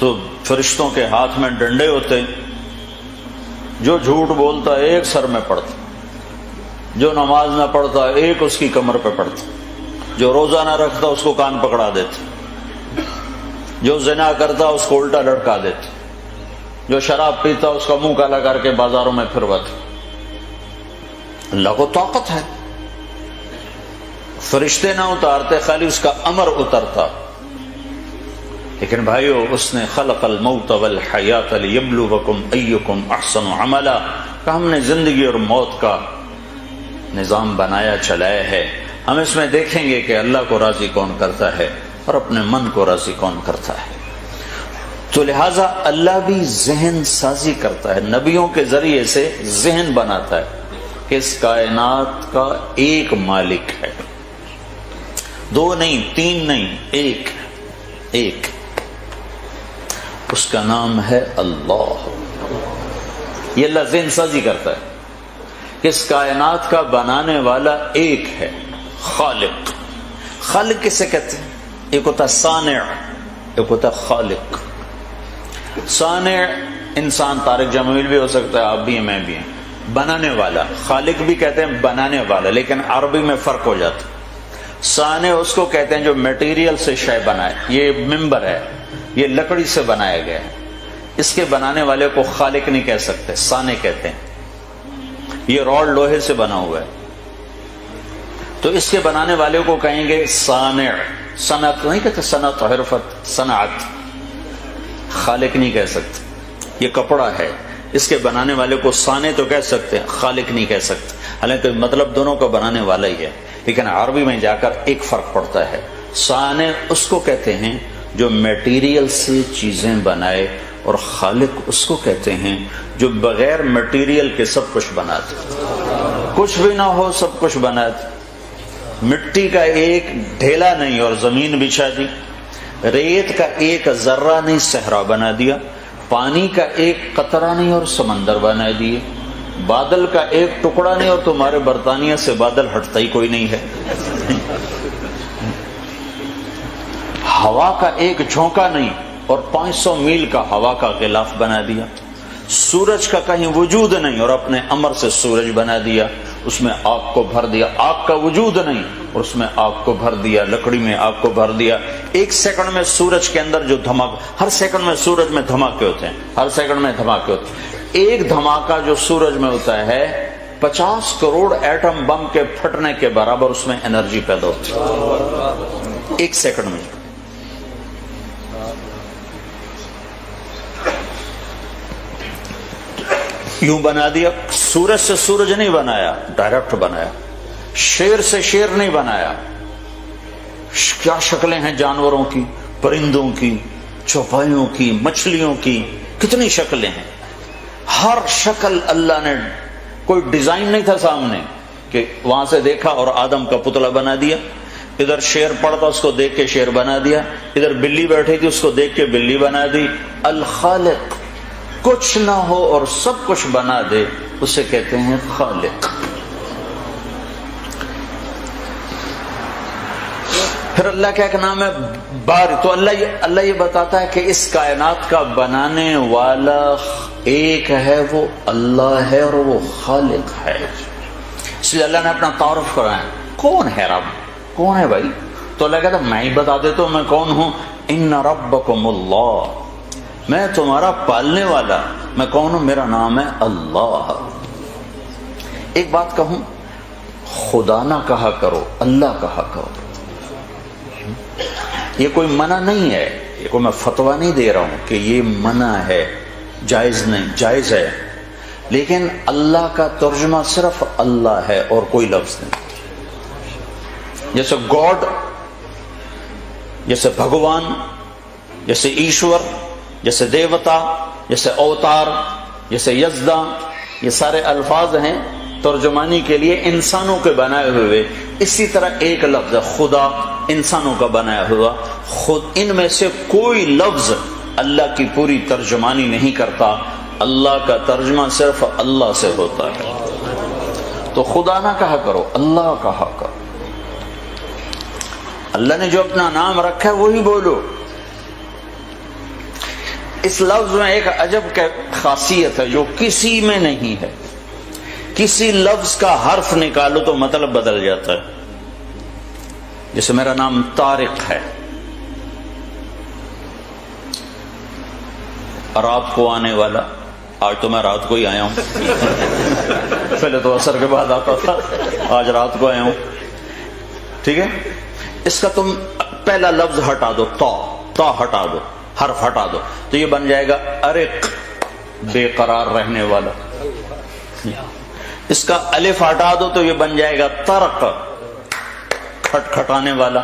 تو فرشتوں کے ہاتھ میں ڈنڈے ہوتے، جو جھوٹ بولتا ایک سر میں پڑتا، جو نماز نہ پڑھتا ایک اس کی کمر پہ پڑتا، جو روزہ نہ رکھتا اس کو کان پکڑا دیتے، جو زنا کرتا اس کو الٹا لٹکا دیتے، جو شراب پیتا اس کا منہ کالا کر کے بازاروں میں پھرواتے۔ اللہ کو طاقت ہے، فرشتے نہ اتارتے، خالی اس کا امر اترتا۔ لیکن بھائیو، اس نے خلق الموت والحیات لیبلوکم ایکم احسن عملا، کہ ہم نے زندگی اور موت کا نظام بنایا چلایا ہے، ہم اس میں دیکھیں گے کہ اللہ کو راضی کون کرتا ہے اور اپنے من کو راضی کون کرتا ہے۔ تو لہٰذا اللہ بھی ذہن سازی کرتا ہے، نبیوں کے ذریعے سے ذہن بناتا ہے کہ اس کائنات کا ایک مالک ہے، دو نہیں، تین نہیں، ایک، اس کا نام ہے اللہ۔ یہ اللہ ذہن سازی کرتا ہے کہ اس کائنات کا بنانے والا ایک ہے، خالق۔ خالق کسے کہتے ہیں؟ ایک ہوتا صانع، ایک ہوتا خالق۔ صانع انسان، طارق جمیل بھی ہو سکتا ہے، آپ بھی ہیں، میں بھی ہیں۔ بنانے والا، خالق بھی کہتے ہیں بنانے والا، لیکن عربی میں فرق ہو جاتا۔ صانع اس کو کہتے ہیں جو میٹیریل سے شے بنائے، یہ ممبر ہے، یہ لکڑی سے بنایا گیا ہے، اس کے بنانے والے کو خالق نہیں کہہ سکتے، صانع کہتے ہیں۔ یہ راڈ لوہے سے بنا ہوا ہے، تو اس کے بنانے والے کو کہیں گے صانع۔ صنعت نہیں کہتے، صنعت حرفت، صنعت، خالق نہیں کہہ سکتے۔ یہ کپڑا ہے، اس کے بنانے والے کو صانع تو کہہ سکتے ہیں، خالق نہیں کہہ سکتے، حالانکہ مطلب دونوں کا بنانے والا ہی ہے، لیکن عربی میں جا کر ایک فرق پڑتا ہے۔ صانع اس کو کہتے ہیں جو میٹیریل سے چیزیں بنائے، اور خالق اس کو کہتے ہیں جو بغیر میٹیریل کے سب کچھ بناتے، کچھ بھی نہ ہو سب کچھ بناتے۔ مٹی کا ایک ڈھیلا نہیں اور زمین بچھا دی، ریت کا ایک ذرہ نہیں صحرا بنا دیا، پانی کا ایک قطرہ نہیں اور سمندر بنا دیے، بادل کا ایک ٹکڑا نہیں اور تمہارے برطانیہ سے بادل ہٹتا ہی کوئی نہیں ہے، ہوا کا ایک جھونکا نہیں اور 500 میل کا ہوا کا غلاف بنا دیا، سورج کا کہیں وجود نہیں اور اپنے امر سے سورج بنا دیا، اس میں آگ کو بھر دیا، آگ کا وجود نہیں اور اس میں آگ کو بھر دیا، لکڑی میں آگ کو بھر دیا۔ ایک سیکنڈ میں سورج کے اندر جو ہر سیکنڈ میں سورج میں دھماکے ہوتے ہیں، ہر سیکنڈ میں دھماکے ہوتے ہیں۔ ایک دھماکہ جو سورج میں ہوتا ہے 50 کروڑ ایٹم بم کے پھٹنے کے برابر اس میں انرجی پیدا ہوتی ہے، ایک سیکنڈ میں۔ یوں بنا دیا، سورج سے سورج نہیں بنایا، ڈائریکٹ بنایا، شیر سے شیر نہیں بنایا۔ کیا شکلیں ہیں جانوروں کی، پرندوں کی، چوپایوں کی، مچھلیوں کی، کتنی شکلیں ہیں۔ ہر شکل اللہ نے، کوئی ڈیزائن نہیں تھا سامنے کہ وہاں سے دیکھا اور آدم کا پتلا بنا دیا، ادھر شیر پڑتا اس کو دیکھ کے شیر بنا دیا، ادھر بلی بیٹھی تھی اس کو دیکھ کے بلی بنا دی۔ الخالق، کچھ نہ ہو اور سب کچھ بنا دے، اسے کہتے ہیں خالق۔ پھر اللہ کا ایک نام ہے باری۔ تو اللہ یہ بتاتا ہے کہ اس کائنات کا بنانے والا ایک ہے، وہ اللہ ہے اور وہ خالق ہے۔ اس لیے اللہ نے اپنا تعارف کرایا، کون ہے رب، کون ہے بھائی؟ تو اللہ کہتا ہے میں ہی بتا دیتا ہوں میں کون ہوں۔ ان ربکم اللہ، میں تمہارا پالنے والا، میں کون ہوں؟ میرا نام ہے اللہ۔ ایک بات کہوں، خدا نہ کہا کرو، اللہ کہا کرو۔ یہ کوئی منع نہیں ہے، یہ کوئی میں فتویٰ نہیں دے رہا ہوں کہ یہ منع ہے، جائز نہیں، جائز ہے، لیکن اللہ کا ترجمہ صرف اللہ ہے اور کوئی لفظ نہیں۔ جیسے گاڈ، جیسے بھگوان، جیسے ایشور، جیسے دیوتا، جیسے اوتار، جیسے یزدا، یہ سارے الفاظ ہیں ترجمانی کے لیے انسانوں کے بنائے ہوئے۔ اسی طرح ایک لفظ خدا، انسانوں کا بنایا ہوا خود۔ ان میں سے کوئی لفظ اللہ کی پوری ترجمانی نہیں کرتا، اللہ کا ترجمہ صرف اللہ سے ہوتا ہے۔ تو خدا نہ کہا کرو، اللہ کہا کرو۔ اللہ نے جو اپنا نام رکھا ہے وہی بولو۔ اس لفظ میں ایک عجب خاصیت ہے جو کسی میں نہیں ہے. کسی لفظ کا حرف نکالو تو مطلب بدل جاتا ہے. جیسے میرا نام طارق ہے، رات کو آنے والا. آج تو میں رات کو ہی آیا ہوں، پہلے تو عصر کے بعد آتا تھا، آج رات کو آیا ہوں. ٹھیک ہے، اس کا تم پہلا لفظ ہٹا دو، تا ہٹا دو، حرف ہٹا دو، تو یہ بن جائے گا ارق، بے قرار رہنے والا. اس کا الف ہٹا دو تو یہ بن جائے گا طرق، کھٹکھٹانے والا.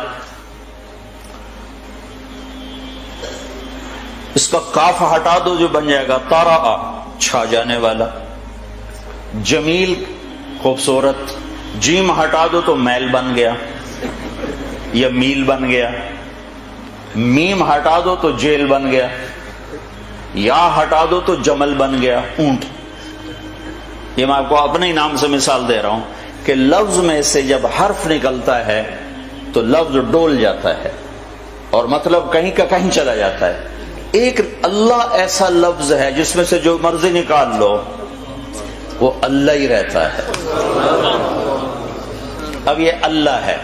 اس کا کاف ہٹا دو جو بن جائے گا طارا، چھا جانے والا. جمیل، خوبصورت. جیم ہٹا دو تو میل بن گیا یا میل بن گیا. میم ہٹا دو تو جیل بن گیا. یا ہٹا دو تو جمل بن گیا، اونٹ. یہ میں آپ کو اپنے ہی نام سے مثال دے رہا ہوں کہ لفظ میں سے جب حرف نکلتا ہے تو لفظ ڈول جاتا ہے اور مطلب کہیں کا کہیں چلا جاتا ہے. ایک اللہ ایسا لفظ ہے جس میں سے جو مرضی نکال لو وہ اللہ ہی رہتا ہے. اب یہ اللہ ہے،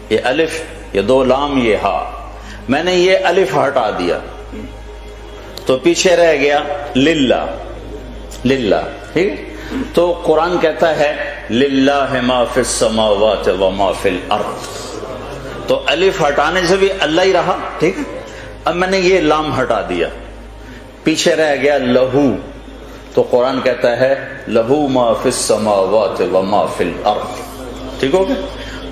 یہ الف، یہ دو لام، یہ ہا. میں نے یہ الف ہٹا دیا تو پیچھے رہ گیا للہ. للہ، ٹھیک ہے. تو قرآن کہتا ہے للہ ما فی السماوات و ما فی الارض. تو الف ہٹانے سے بھی اللہ ہی رہا. ٹھیک ہے. اب میں نے یہ لام ہٹا دیا، پیچھے رہ گیا لہو. تو قرآن کہتا ہے لہو ما فی السماوات و ما فی الارض. ٹھیک ہو گیا.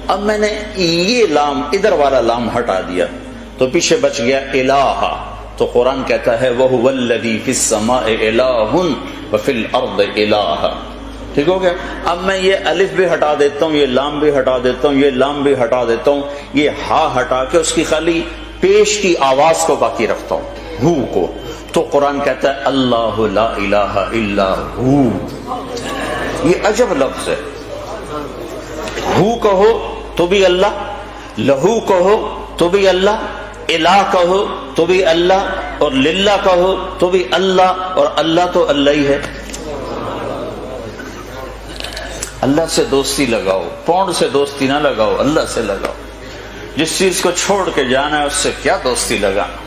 اب میں نے یہ لام، ادھر والا لام ہٹا دیا تو پیچھے بچ گیا الہ. تو قرآن کہتا ہے وَهُوَ الَّذِي فِي السَّمَاءِ إِلَٰهٌ وَفِي الْأَرْضِ إِلَٰهٌ. ٹھیک ہو گیا. اب میں یہ الف بھی ہٹا دیتا ہوں، یہ لام بھی ہٹا دیتا ہوں، یہ لام بھی ہٹا دیتا ہوں، یہ ہا ہٹا کے اس کی خالی پیش کی آواز کو باقی رکھتا ہوں، ہو کو. تو قرآن کہتا ہے اللہ لا الہ الا ہو. یہ عجب لفظ ہے. ہو کہو تو بھی اللہ، لہو کہو تو بھی اللہ، الہ کہو تو بھی اللہ، اور للہ کہو تو بھی اللہ، اور اللہ تو اللہ ہی ہے. اللہ سے دوستی لگاؤ، پونڈ سے دوستی نہ لگاؤ، اللہ سے لگاؤ. جس چیز کو چھوڑ کے جانا ہے اس سے کیا دوستی لگانا.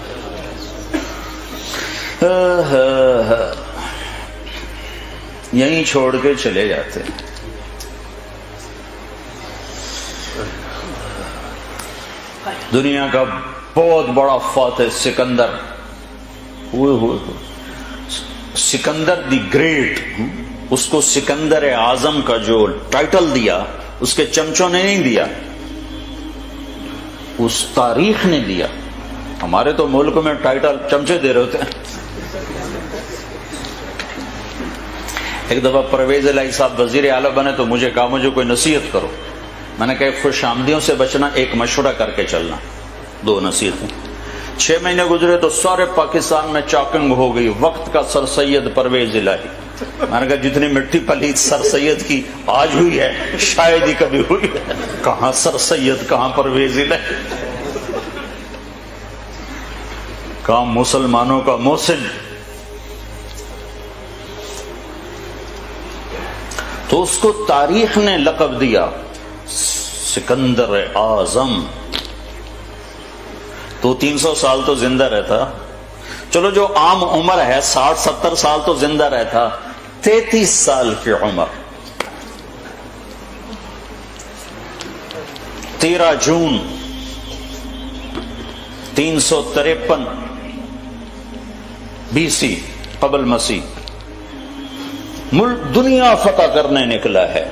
یہیں چھوڑ کے چلے جاتے. دنیا کا بہت بڑا فاتح سکندر، سکندر دی گریٹ، اس کو سکندر اعظم کا جو ٹائٹل دیا اس کے چمچوں نے نہیں دیا، اس تاریخ نے دیا. ہمارے تو ملک میں ٹائٹل چمچے دے رہے ہوتے ہیں. ایک دفعہ پرویز الہی صاحب وزیر اعلیٰ بنے تو مجھے کہا مجھے کوئی نصیحت کرو. میں نے کہا خوش آمدیوں سے بچنا، ایک مشورہ کر کے چلنا. 2 نصیحتیں. 6 مہینے گزرے تو سارے پاکستان میں چاکنگ ہو گئی، وقت کا سر سید پرویز الہی. میں نے کہا جتنی مٹی پلیت سر سید کی آج ہوئی ہے شاید ہی کبھی ہوئی ہے. کہاں سر سید، کہاں پرویز الہی، کہاں مسلمانوں کا محسن. تو اس کو تاریخ نے لقب دیا سکندر اعظم. تو 300 سال تو زندہ رہتا. چلو جو عام عمر ہے 60-70 سال تو زندہ رہتا. 33 سال کی عمر. 13 جون 353 BC قبل مسیح ملک دنیا فتح کرنے نکلا ہے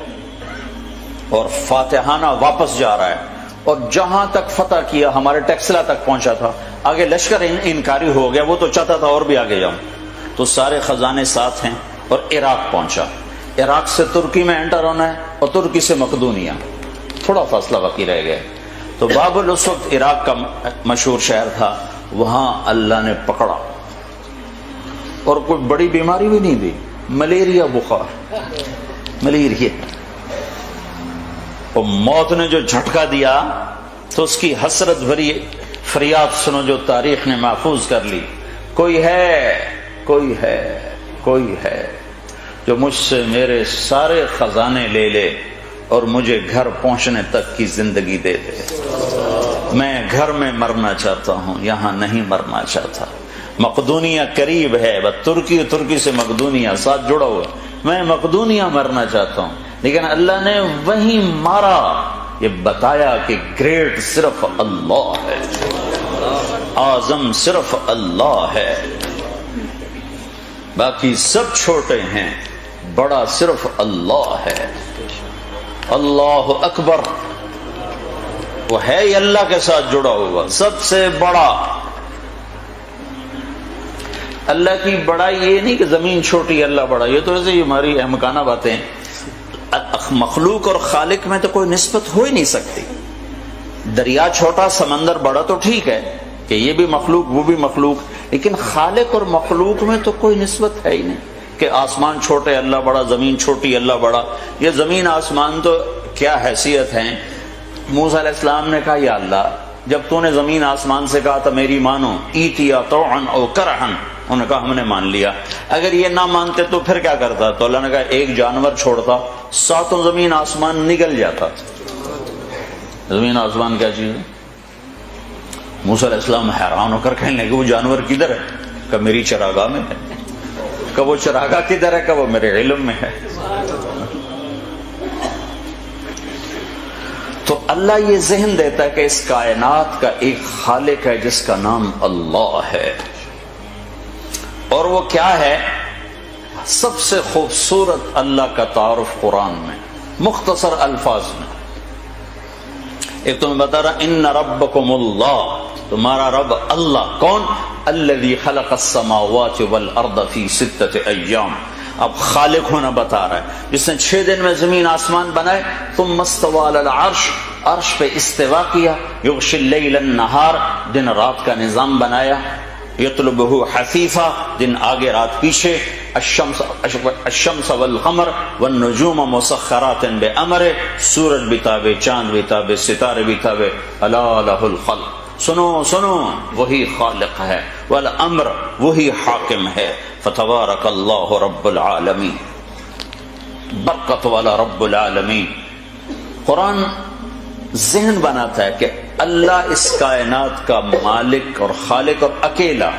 اور فاتحانہ واپس جا رہا ہے. اور جہاں تک فتح کیا ہمارے ٹیکسلا تک پہنچا تھا، آگے لشکر انکاری ہو گیا، وہ تو چاہتا تھا اور بھی آگے جاؤں. تو سارے خزانے ساتھ ہیں اور عراق پہنچا. عراق سے ترکی میں انٹر ہونا ہے اور ترکی سے مقدونیہ، تھوڑا فاصلہ باقی رہ گیا. تو بابل اس وقت عراق کا مشہور شہر تھا. وہاں اللہ نے پکڑا اور کوئی بڑی بیماری بھی نہیں دی، ملیریا بخار، ملیریا. اور موت نے جو جھٹکا دیا تو اس کی حسرت بھری فریاد سنو جو تاریخ نے محفوظ کر لی. کوئی ہے جو مجھ سے میرے سارے خزانے لے لے اور مجھے گھر پہنچنے تک کی زندگی دے دے. میں گھر میں مرنا چاہتا ہوں، یہاں نہیں مرنا چاہتا. مقدونیہ قریب ہے، بس ترکی سے مقدونیہ ساتھ جڑا ہوا. میں مقدونیہ مرنا چاہتا ہوں، لیکن اللہ نے وہیں مارا. یہ بتایا کہ گریٹ صرف اللہ ہے، اعظم صرف اللہ ہے، باقی سب چھوٹے ہیں، بڑا صرف اللہ ہے. اللہ اکبر. وہ ہے ہی اللہ کے ساتھ جڑا ہوا، سب سے بڑا. اللہ کی بڑائی یہ نہیں کہ زمین چھوٹی اللہ بڑا، یہ تو ایسے ہی ہماری احمقانہ باتیں. مخلوق اور خالق میں تو کوئی نسبت ہو ہی نہیں سکتی. دریا چھوٹا سمندر بڑا تو ٹھیک ہے کہ یہ بھی مخلوق وہ بھی مخلوق، لیکن خالق اور مخلوق میں تو کوئی نسبت ہے ہی نہیں کہ آسمان چھوٹے اللہ بڑا، زمین چھوٹی اللہ بڑا. یہ زمین آسمان تو کیا حیثیت ہیں. موسیٰ علیہ السلام نے کہا یا اللہ جب تو نے زمین آسمان سے کہا تھا میری مانو، ایتیا طوعن او کرہن، انہوں نے کہا ہم نے مان لیا. اگر یہ نہ مانتے تو پھر کیا کرتا؟ تو اللہ نے کہا ایک جانور چھوڑتا، ساتوں زمین آسمان نگل جاتا. زمین آسمان کیا چیز ہے؟ موسیٰ علیہ السلام حیران ہو کر کہنے لگے وہ جانور کدھر ہے؟ کہ میری چراگاہ میں ہے. کہ وہ چراگاہ کدھر ہے؟ کہ وہ میرے علم میں ہے. تو اللہ یہ ذہن دیتا ہے کہ اس کائنات کا ایک خالق ہے جس کا نام اللہ ہے. اور وہ کیا ہے؟ سب سے خوبصورت اللہ کا تعارف قرآن میں مختصر الفاظ میں. ایک تو میں بتا رہا ان ربکم اللہ، تمہارا رب اللہ. کون؟ الذی خلق السماوات والارض فی 6 ایام. اب خالق ہونا بتا رہا ہے جس نے 6 دن میں زمین آسمان بنائے. ثم استوى علی العرش، عرش پہ استوا کیا. یغشی اللیل النہار، دن رات کا نظام بنایا. یطلبہ حثیفا، دن آگے رات پیچھے. الشمس والقمر والنجوم مسخرات بامرہ، سورج بھی تابع، چاند بھی تابع، ستارے بھی تابع. الا لہ الخلق، سنو وہی خالق ہے. والامر، وہی حاکم ہے. فتبارک اللہ رب العالمین، برکت والا رب العالمین. قرآن ذہن بناتا ہے کہ اللہ اس کائنات کا مالک اور خالق اور اکیلا.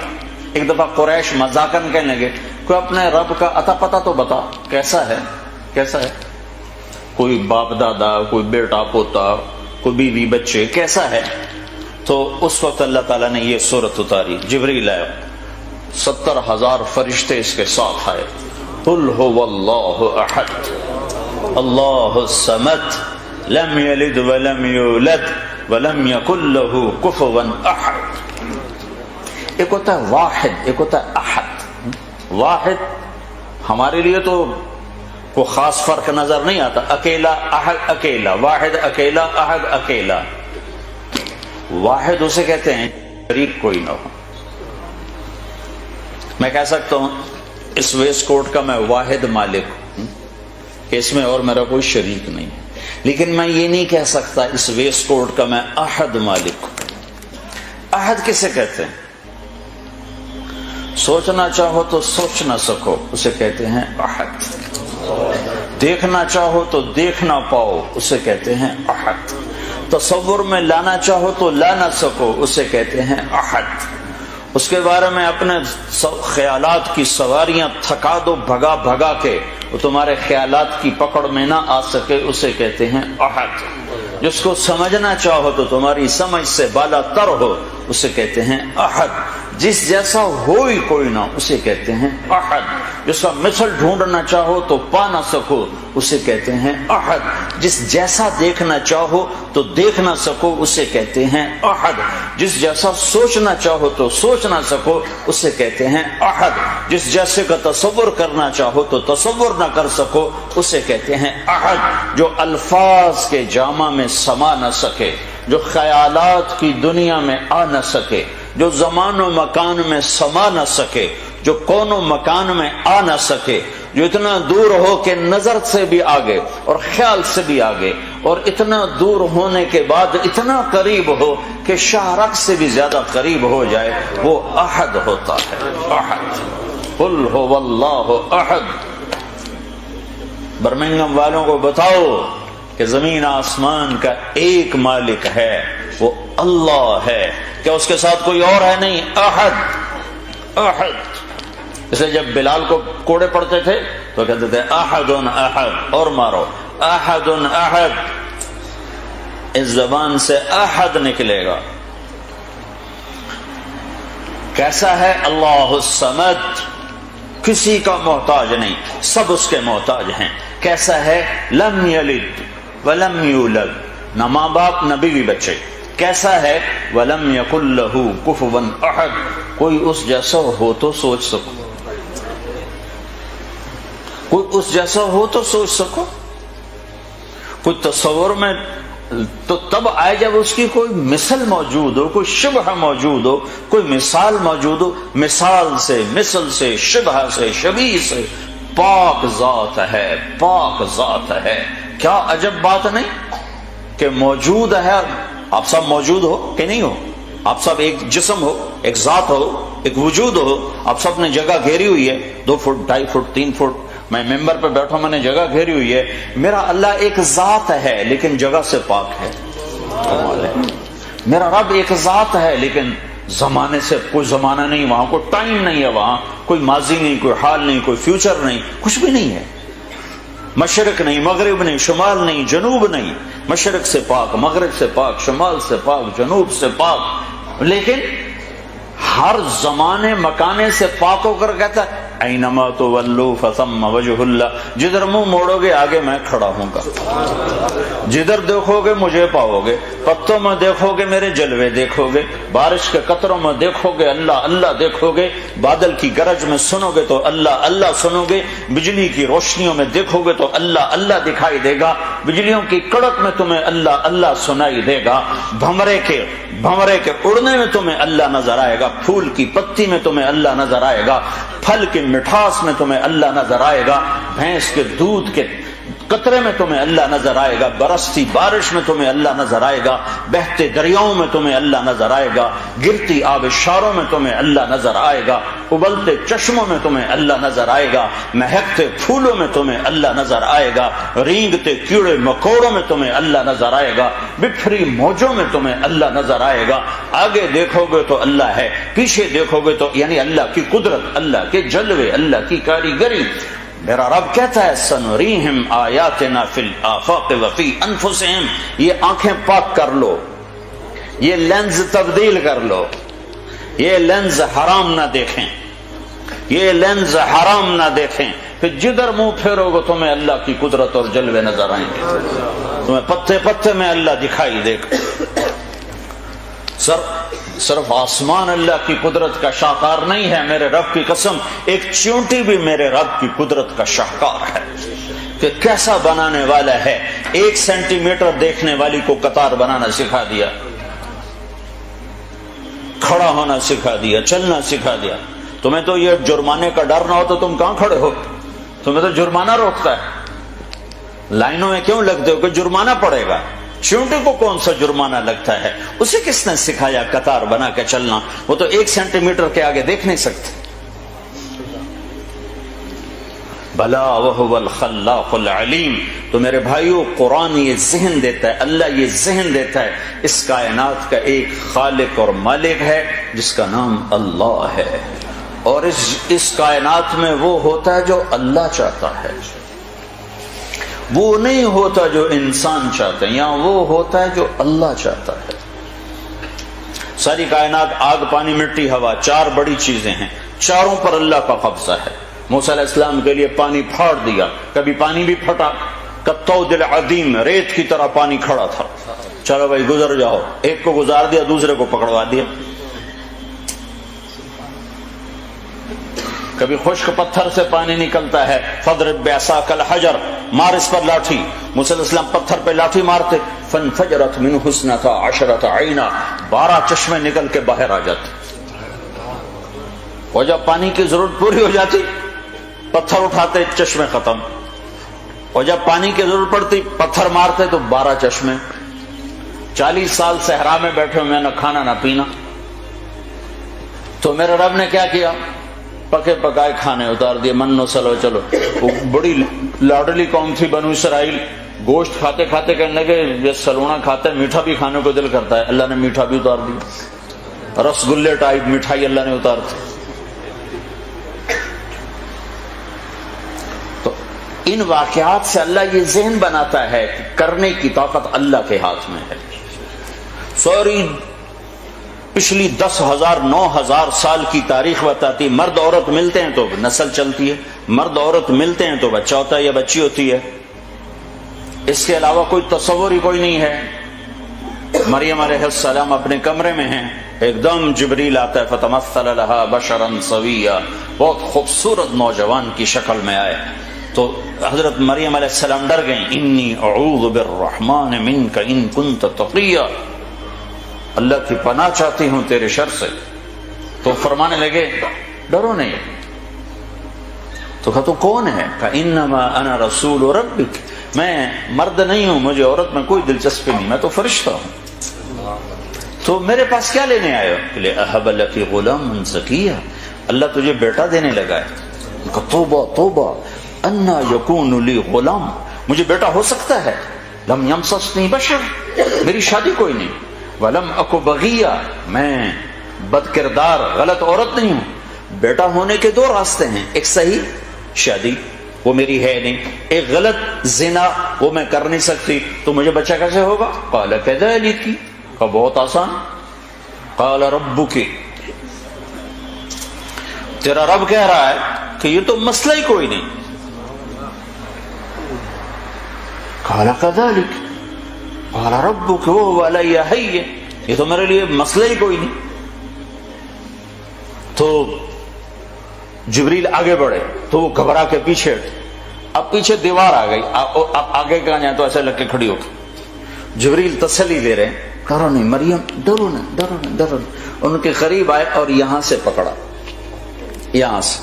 ایک دفعہ قریش مذاقاً کہنے لگے کوئی اپنے رب کا عطا پتہ تو بتا، کیسا ہے؟ کوئی باپ دادا، کوئی بیٹا پوتا، کوئی بیوی بچے، کیسا ہے؟ تو اس وقت اللہ تعالیٰ نے یہ سورت اتاری. جبریل آئے، 70,000 فرشتے اس کے ساتھ آئے. قل هو اللہ احد اللہ الصمد لم یلد ولم یولد ولم یکن له کفوا احد. ایک ہوتا ہے واحد، ایک ہوتا ہے احد. واحد ہمارے لیے تو کوئی خاص فرق نظر نہیں آتا. اکیلا، احد اکیلا، واحد اکیلا، احد اکیلا. واحد اسے کہتے ہیں شریک کوئی نہ ہو. میں کہہ سکتا ہوں اس ویسٹ کوٹ کا میں واحد مالک ہوں کہ اس میں اور میرا کوئی شریک نہیں، لیکن میں یہ نہیں کہہ سکتا اس ویسٹ کوٹ کا میں احد مالک ہوں. احد کسے کہتے ہیں؟ سوچنا چاہو تو سوچ نہ سکو، اسے کہتے ہیں احد. دیکھنا چاہو تو دیکھ نہ پاؤ، اسے کہتے ہیں احد. تصور میں لانا چاہو تو لا نہ سکو، اسے کہتے ہیں احد. اس کے بارے میں اپنے خیالات کی سواریاں تھکا دو بھگا بھگا کے، وہ تمہارے خیالات کی پکڑ میں نہ آ سکے، اسے کہتے ہیں احد. جس کو سمجھنا چاہو تو تمہاری سمجھ سے بالا تر ہو، اسے کہتے ہیں احد. جس جیسا ہو ہی کوئی نہ، اسے کہتے ہیں احد. جس کا مثل ڈھونڈنا چاہو تو پا نہ سکو، اسے کہتے ہیں احد. جس جیسا دیکھنا چاہو تو دیکھ نہ سکو، اسے کہتے ہیں احد. جس جیسا سوچنا چاہو تو سوچ نہ سکو، اسے کہتے ہیں احد. جس جیسے کا تصور کرنا چاہو تو تصور نہ کر سکو، اسے کہتے ہیں احد. جو الفاظ کے جامع میں سما نہ سکے، جو خیالات کی دنیا میں آ نہ سکے، جو زمان و مکان میں سما نہ سکے، جو کون و مکان میں آ نہ سکے، جو اتنا دور ہو کہ نظر سے بھی آگے اور خیال سے بھی آگے اور اتنا دور ہونے کے بعد اتنا قریب ہو کہ شاہرگ سے بھی زیادہ قریب ہو جائے، وہ احد ہوتا ہے۔ احد، قل هو اللہ احد۔ برمنگم والوں کو بتاؤ کہ زمین آسمان کا ایک مالک ہے، وہ اللہ ہے، کیا اس کے ساتھ کوئی اور ہے؟ نہیں، احد احد۔ اسے جب بلال کو کوڑے پڑتے تھے تو کہتے تھے احد احد، اور مارو احد احد، اس زبان سے احد نکلے گا۔ کیسا ہے؟ اللہ الصمد، کسی کا محتاج نہیں، سب اس کے محتاج ہیں۔ کیسا ہے؟ لم یلد ولم یولد، نہ ماں باپ نہ بیوی بچے۔ کیسا ہے؟ ولم یکن لہ کفوا احد، کوئی اس جیسا ہو تو سوچ سکو، کوئی اس جیسا ہو تو سوچ سکو۔ کوئی تصور میں تو تب آئے جب اس کی کوئی مثل موجود ہو، کوئی شبہ موجود ہو، کوئی مثال موجود ہو۔ مثال سے، مثل سے، شبہ سے، شبیہ سے پاک ذات ہے، پاک ذات ہے۔ کیا عجب بات نہیں کہ موجود ہے، آپ سب موجود ہو کہ نہیں ہو، آپ سب ایک جسم ہو، ایک ذات ہو، ایک وجود ہو، آپ سب نے جگہ گھیری ہوئی ہے، 2 فٹ 2.5 فٹ 3 فٹ، میں ممبر پہ بیٹھا، میں نے جگہ گھیری ہوئی ہے۔ میرا اللہ ایک ذات ہے لیکن جگہ سے پاک ہے۔ میرا رب ایک ذات ہے لیکن زمانے سے کوئی زمانہ نہیں، وہاں کوئی ٹائم نہیں ہے، وہاں کوئی ماضی نہیں، کوئی حال نہیں، کوئی فیوچر نہیں، کچھ بھی نہیں ہے۔ مشرق نہیں، مغرب نہیں، شمال نہیں، جنوب نہیں، مشرق سے پاک، مغرب سے پاک، شمال سے پاک، جنوب سے پاک، لیکن ہر زمانے مکانے سے پاک ہو کر کہتا ہے اینما تولوا فثم وجہ اللہ، جدھر منہ موڑو گے آگے میں کھڑا ہوں گا، جدھر دیکھو گے مجھے پاؤ گے، پتوں میں دیکھو گے میرے جلوے دیکھو گے، بارش کے قطروں میں دیکھو گے اللہ اللہ دیکھو گے، بادل کی گرج میں سنو گے تو اللہ اللہ سنو گے، بجلی کی روشنیوں میں دیکھو گے تو اللہ اللہ دکھائی دے گا، بجلیوں کی کڑک میں تمہیں اللہ اللہ سنائی دے گا، بھمرے کے اڑنے میں تمہیں اللہ نظر آئے گا، پھول کی پتی میں تمہیں اللہ نظر آئے گا، پھل کی مٹھاس میں تمہیں اللہ نظر آئے گا، بھینس کے دودھ کے قطرے میں تمہیں اللہ نظر آئے گا، برستی بارش میں تمہیں اللہ نظر آئے گا، بہتے دریاؤں میں تمہیں اللہ نظر آئے گا، گرتی آبشاروں میں تمہیں اللہ نظر آئے گا، ابلتے چشموں میں تمہیں اللہ نظر آئے گا، مہکتے پھولوں میں تمہیں اللہ نظر آئے گا، رینگتے کیڑے مکوڑوں میں تمہیں اللہ نظر آئے گا، بکھری موجوں میں تمہیں اللہ نظر آئے گا۔ آگے دیکھو گے تو اللہ ہے، پیچھے دیکھو گے تو یعنی اللہ کی قدرت، اللہ کے جلوے، اللہ کی کاریگری۔ میرا رب کہتا ہے سنریہم آیاتنا فی الآفاق وفی انفسہم، یہ آنکھیں پاک کر لو، یہ لینز تبدیل کر لو، یہ لینز حرام نہ دیکھیں، یہ لینز حرام نہ دیکھیں، پھر جدھر منہ پھیرو گے تمہیں اللہ کی قدرت اور جلوے نظر آئیں گے، تمہیں پتے پتے میں اللہ دکھائی دے گا۔ صرف آسمان اللہ کی قدرت کا شاہکار نہیں ہے، میرے رب کی قسم ایک چیونٹی بھی میرے رب کی قدرت کا شاہکار ہے کہ کیسا بنانے والا ہے۔ 1 سینٹی میٹر دیکھنے والی کو قطار بنانا سکھا دیا، کھڑا ہونا سکھا دیا، چلنا سکھا دیا۔ تمہیں تو یہ جرمانے کا ڈر نہ ہو تو تم کہاں کھڑے ہو؟ تمہیں تو جرمانہ روکتا ہے، لائنوں میں کیوں لگتے ہو کہ جرمانہ پڑے گا؟ چیونٹی کو کون سا جرمانہ لگتا ہے؟ اسے کس نے سکھایا قطار بنا کے چلنا؟ وہ تو 1 سینٹی میٹر کے آگے دیکھ نہیں سکتے۔ بلا وہو الخلاق العلیم۔ تو میرے بھائیو، قرآن یہ ذہن دیتا ہے، اللہ یہ ذہن دیتا ہے، اس کائنات کا ایک خالق اور مالک ہے جس کا نام اللہ ہے، اور اس کائنات میں وہ ہوتا ہے جو اللہ چاہتا ہے، وہ نہیں ہوتا جو انسان چاہتے ہیں، یہاں وہ ہوتا ہے جو اللہ چاہتا ہے۔ ساری کائنات آگ پانی مٹی ہوا 4 بڑی چیزیں ہیں، چاروں پر اللہ کا قبضہ ہے۔ موسیٰ علیہ السلام کے لیے پانی پھاڑ دیا، کبھی پانی بھی پھٹا، کالطود العظیم، ریت کی طرح پانی کھڑا تھا، چلو بھائی گزر جاؤ، ایک کو گزار دیا دوسرے کو پکڑوا دیا۔ کبھی خشک پتھر سے پانی نکلتا ہے، فضرب بعصاک الحجر، مار اس پر لاٹھی۔ موسیٰ علیہ السلام پتھر پہ لاٹھی مارتے، فانفجرت منہ اثنتا عشرۃ عینا، 12 چشمے نکل کے باہر آ جاتے، اور جب پانی کی ضرورت پوری ہو جاتی پتھر اٹھاتے، چشمے ختم۔ اور جب پانی کی ضرورت پڑتی پتھر مارتے تو 12 چشمے. 40 سال صحرا میں بیٹھے ہوئے، نہ کھانا نہ پینا. تو میرے رب نے کیا کیا؟ پکے پکائے کھانے اتار دیے، من و سلو. چلو وہ بڑی لاڈلی قوم تھی بنو اسرائیل، گوشت کھاتے کھاتے کہنے لگے یہ سلونا کھاتے ہیں، میٹھا بھی کھانے کو دل کرتا ہے. اللہ نے میٹھا بھی اتار دیا، رسگلے ٹائپ مٹھائی اللہ نے اتار دی. تو ان واقعات سے اللہ یہ ذہن بناتا ہے کہ کرنے کی طاقت اللہ کے ہاتھ میں ہے. سوری پچھلی 10,000 9,000 سال کی تاریخ بتاتی، مرد عورت ملتے ہیں تو نسل چلتی ہے، مرد عورت ملتے ہیں تو بچہ ہوتا ہے یا بچی ہوتی ہے. اس کے علاوہ کوئی تصور ہی کوئی نہیں ہے. مریم علیہ السلام اپنے کمرے میں ہیں، ایک دم جبریل آتا ہے، فتمثل لها بشرا سویا، بہت خوبصورت نوجوان کی شکل میں آئے. تو حضرت مریم علیہ السلام ڈر گئیں، انی اعوذ بالرحمن منک ان کنت تقیا، اللہ کی پناہ چاہتی ہوں تیرے شر سے. تو فرمانے لگے ڈرو نہیں. تو کہا تو کون ہے؟ کہا انما انا رسول ربک، میں مرد نہیں ہوں، مجھے عورت میں کوئی دلچسپی نہیں، میں تو فرشتہ ہوں. تو میرے پاس کیا لینے آئے ہو؟ کہ اہب لک غلام زکیہ، اللہ تجھے بیٹا دینے لگا ہے. کہا توبہ توبہ، انا یکون لی غلام، مجھے بیٹا ہو سکتا ہے؟ لم یمسسنی بشر، میری شادی کوئی نہیں. ولم اکو بغیہ، میں بد کردار غلط عورت نہیں ہوں. بیٹا ہونے کے 2 راستے ہیں، ایک صحیح شادی وہ میری ہے نہیں، ایک غلط زنا وہ میں کر نہیں سکتی. تو مجھے بچہ کیسے ہوگا؟ قال کذالک، کہ بہت آسان. قال ربک، تیرا رب کہہ رہا ہے کہ یہ تو مسئلہ ہی کوئی نہیں. قال کذالک قال ربک وهو علی حی، یہ تو میرے لیے مسئلہ ہی کوئی نہیں. تو جبریل آگے بڑھے تو وہ گھبرا کے پیچھے، اب پیچھے دیوار آ گئی، اب آگے کہاں جائیں تو ایسے لگ کے کھڑی ہو گئی. جبریل تسلی دے رہے ہیں، ڈرو نہیں مریم، ڈرو نہیں ڈرو نہیں ڈرو نہیں. ان کے قریب آئے اور یہاں سے پکڑا، یہاں سے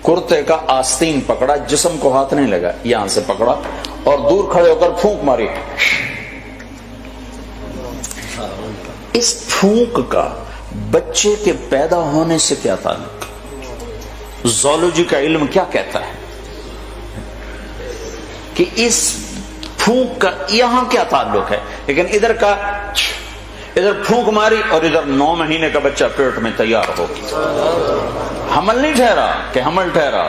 کرتے کا آستین پکڑا، جسم کو ہاتھ نہیں لگا، یہاں سے پکڑا اور دور کھڑے ہو کر پھونک ماری. اس پھونک کا بچے کے پیدا ہونے سے کیا تعلق؟ زولوجی کا علم کیا کہتا ہے کہ اس پھونک کا یہاں کیا تعلق ہے؟ لیکن ادھر کا ادھر پھونک ماری اور ادھر 9 مہینے کا بچہ پیٹ میں تیار ہو. حمل نہیں ٹھہرا کہ حمل ٹھہرا.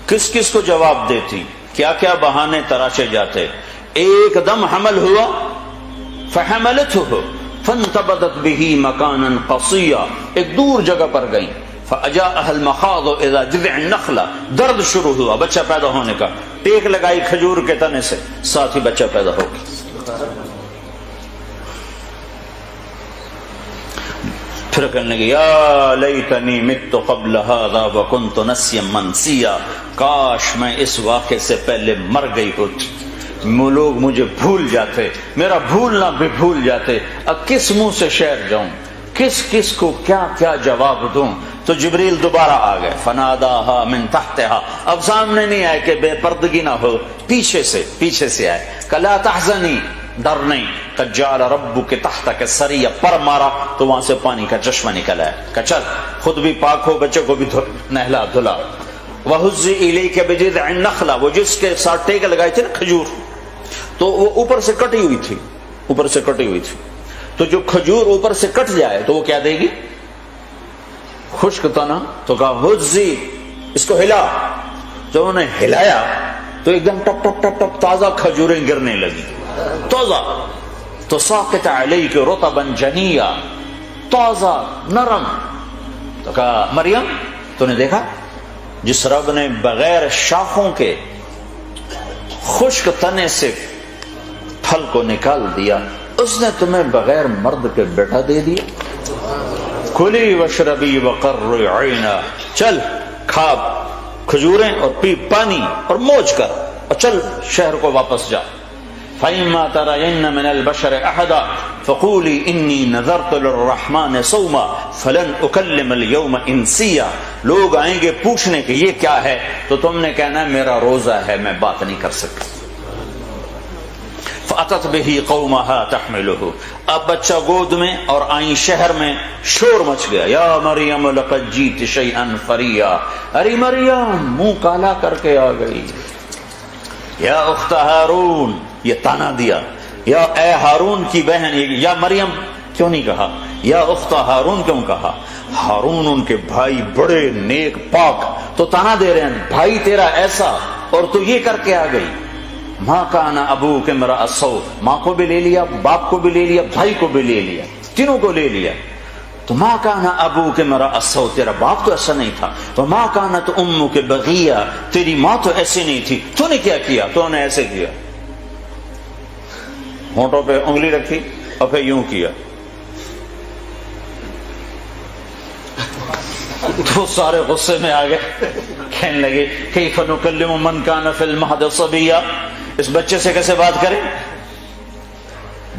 کس کس کو جواب دیتی، کیا کیا بہانے تراشے جاتے. ایک دم حمل ہوا، فحملته فانتبذت به مکانا قصیا، ایک دور جگہ پر گئی. فاجاءها المخاض اذا جذع النخلہ، درد شروع ہوا بچہ پیدا ہونے کا. ٹیک لگائی کھجور کے تنے سے، ساتھ ہی بچہ پیدا ہو گیا. پھر کہنے لگے یا لیتنی مت قبل هذا وکنت نسیا منسیا، کاش میں اس واقعے سے پہلے مر گئی ہوتی، لوگ مجھے بھول جاتے، میرا بھولنا بھی بھول جاتے. اب کس منہ سے شعر جاؤں، کس کس کو کیا کیا جواب دوں. تو جبریل دوبارہ آ گئے، فناداها من تحتها، اب سامنے نہیں آئے کہ بے پردگی نہ ہو، پیچھے سے آئے. لا تحزنی، ڈر نہیں. قد جعل ربک تحتک سریا، پر مارا تو وہاں سے پانی کا چشمہ نکل آیا. کہ چل خود بھی پاک ہو، بچے کو بھی نہلا دھلا. وہزی الیک بجذع النخلہ، وہ جس کے ساتھ ٹیک لگائی تھی نا کھجور، تو وہ اوپر سے کٹی ہوئی تھی. تو جو کھجور اوپر سے کٹ جائے تو وہ کیا دے گی؟ خشک تنا. تو کہا ہزی، اس کو ہلا. جب انہوں نے ہلایا تو ایک دم ٹپ ٹپ ٹپ ٹپ تازہ کھجوریں گرنے لگی، تازہ. تو ساقط علیک رطبا جنیا، تازہ نرم. تو کہا مریم تو نے دیکھا جس رب نے بغیر شاخوں کے خشک تنے سے پھل کو نکال دیا، اس نے تمہیں بغیر مرد کے بیٹا دے دیا. کلی وشربی وقرری عینا، چل کھا کھجوریں اور پی پانی اور موج کر اور چل شہر کو واپس جا. فَإِمَّا تَرَيِنَّ مِنَ الْبَشَرِ أَحَدًا فَقُولِي إِنِّي نَذَرْتُ لِلرَّحْمَنِ صَوْمًا فَلَنْ أُكَلِّمَ الْيَوْمَ إِنسِيًّا. لوگ آئیں گے پوچھنے کہ یہ کیا ہے تو تم نے کہنا میرا روزہ ہے، میں بات نہیں کر سکتا. فَأَتَتْ بِهِ قَوْمَهَا تَحْمِلُهُ. اب بچہ گود میں اور آئیں شہر میں، شور مچ گیا. یا مریم لقد جئت شیئا فریا. ارے مریم منہ کالا کر کے آ گئی. یا اخت ہارون، یہ تانا دیا. یا اے ہارون کی بہن. یا مریم کیوں نہیں کہا؟ یا اخت ہارون کیوں کہا؟ ہارون ان کے بھائی بڑے نیک پاک، تو تانا دے رہے ہیں بھائی تیرا ایسا اور تو یہ کر کے آ گئی. ماں کان ابوک امرأ سوء. ماں کو بھی لے لیا، باپ کو بھی لے لیا، بھائی کو بھی لے لیا، تینوں کو لے لیا. تو ماں کان ابوک امرأ سوء، تیرا باپ تو ایسا نہیں تھا. وما کانت امک بغیہ، تیری ماں تو ایسی نہیں تھی. تو نے کیا کیا؟ تو نے ایسے کیا، ہونٹوں پہ انگلی رکھی اور پھر یوں کیا. تو سارے غصے میں آ گئے، کہنے لگے کیف نکلم من کان فی المہد صبیا. اس بچے سے کیسے بات کریں؟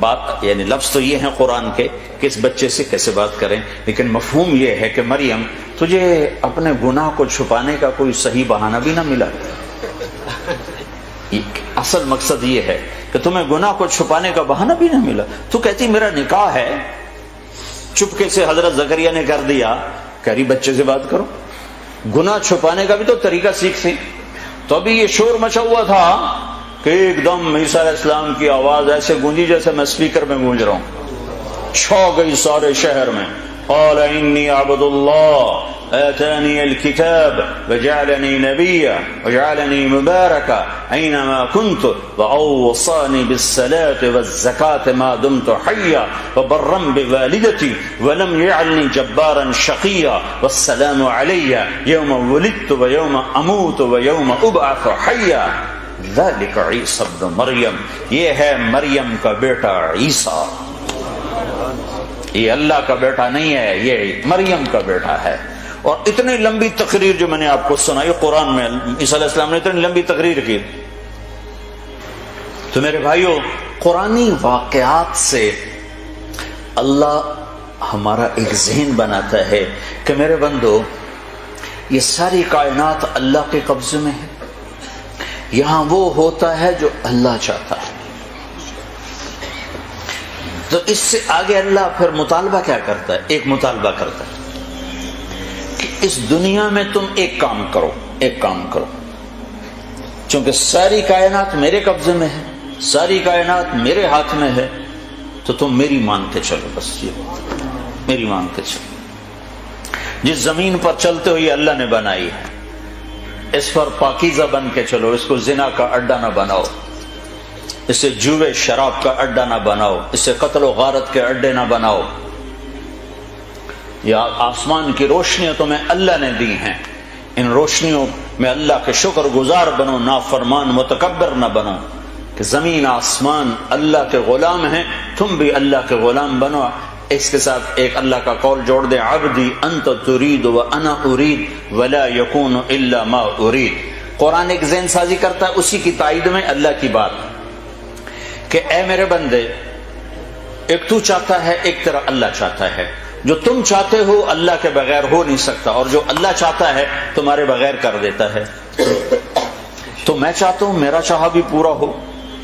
بات یعنی لفظ تو یہ ہیں قرآن کے کہ اس بچے سے کیسے بات کریں، لیکن مفہوم یہ ہے کہ مریم تجھے اپنے گناہ کو چھپانے کا کوئی صحیح بہانہ بھی نہ ملا. اصل مقصد یہ ہے کہ تمہیں گناہ کو چھپانے کا بہانہ بھی نہ ملا. تو کہتی میرا نکاح ہے، چپکے سے حضرت زکریا نے کر دیا، کہہ رہی بچے سے بات کرو. گناہ چھپانے کا بھی تو طریقہ سیکھتے. تو ابھی یہ شور مچا ہوا تھا کہ ایک دم عیسیٰ علیہ السلام کی آواز ایسے گونجی جیسے میں اسپیکر میں گونج رہا ہوں، چھا گئی سارے شہر میں. قال انی عبد اللہ آتانی الکتاب وجعلنی نبیا وجعلنی مبارکا اینما کنت واوصانی بالصلاة والزکاة ما دمت حیا وبرا بوالدتی ولم یجعلنی جبارا شقیا والسلام علی یوم ولدت ویوم اموت ویوم ابعث حیا. ذلک عیسی ابن مریم، یہ ہے مریم کا بیٹا عیسیٰ. یہ اللہ کا بیٹا نہیں ہے، یہ مریم کا بیٹا ہے. اور اتنی لمبی تقریر جو میں نے آپ کو سنائی قرآن میں، عیسیٰ علیہ السلام نے اتنی لمبی تقریر کی. تو میرے بھائیو، قرآنی واقعات سے اللہ ہمارا ایک ذہن بناتا ہے کہ میرے بندو یہ ساری کائنات اللہ کے قبضے میں ہے. یہاں وہ ہوتا ہے جو اللہ چاہتا ہے. تو اس سے آگے اللہ پھر مطالبہ کیا کرتا ہے؟ ایک مطالبہ کرتا ہے کہ اس دنیا میں تم ایک کام کرو، ایک کام کرو. چونکہ ساری کائنات میرے قبضے میں ہے، ساری کائنات میرے ہاتھ میں ہے، تو تم میری مانتے چلو. بس یہ میری مانتے چلو. جس زمین پر چلتے ہوئے اللہ نے بنائی ہے، اس پر پاکیزہ بن کے چلو. اس کو زنا کا اڈا نہ بناؤ، اسے جوے شراب کا اڈا نہ بناؤ، اسے قتل و غارت کے اڈے نہ بناؤ. یا آسمان کی روشنیاں تمہیں اللہ نے دی ہیں، ان روشنیوں میں اللہ کے شکر گزار بنو، نافرمان متکبر نہ بنو. کہ زمین آسمان اللہ کے غلام ہیں، تم بھی اللہ کے غلام بنو. اس کے ساتھ ایک اللہ کا قول جوڑ دیں، عبدی انت ترید وانا ارید ولا یکون الا ما ارید. قرآن ایک ذہن سازی کرتا ہے اسی کی تائید میں اللہ کی بات کہ اے میرے بندے، ایک تو چاہتا ہے، ایک تیرا اللہ چاہتا ہے. جو تم چاہتے ہو اللہ کے بغیر ہو نہیں سکتا، اور جو اللہ چاہتا ہے تمہارے بغیر کر دیتا ہے. تو میں چاہتا ہوں میرا چاہا بھی پورا ہو،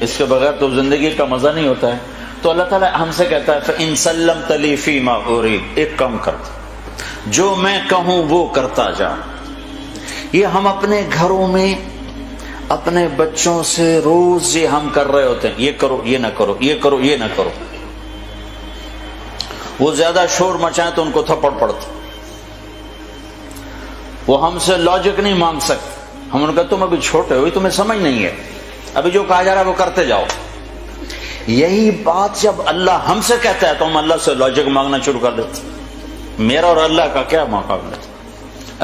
اس کے بغیر تو زندگی کا مزہ نہیں ہوتا ہے. تو اللہ تعالیٰ ہم سے کہتا ہے فَإِن سَلَّمْتَ لِي فِي مَا أُرِيدُ، ایک کام کرتا، جو میں کہوں وہ کرتا جا. یہ ہم اپنے گھروں میں اپنے بچوں سے روز یہ ہم کر رہے ہوتے ہیں، یہ کرو یہ نہ کرو، یہ کرو یہ نہ کرو. وہ زیادہ شور مچائیں تو ان کو تھپڑ پڑتا. وہ ہم سے لاجک نہیں مانگ سکتے. ہم ان کا تم ابھی چھوٹے ہو، تمہیں سمجھ نہیں ہے، ابھی جو کہا جا رہا ہے وہ کرتے جاؤ. یہی بات جب اللہ ہم سے کہتا ہے تو ہم اللہ سے لاجک مانگنا شروع کر دیتے. میرا اور اللہ کا کیا مقابلہ؟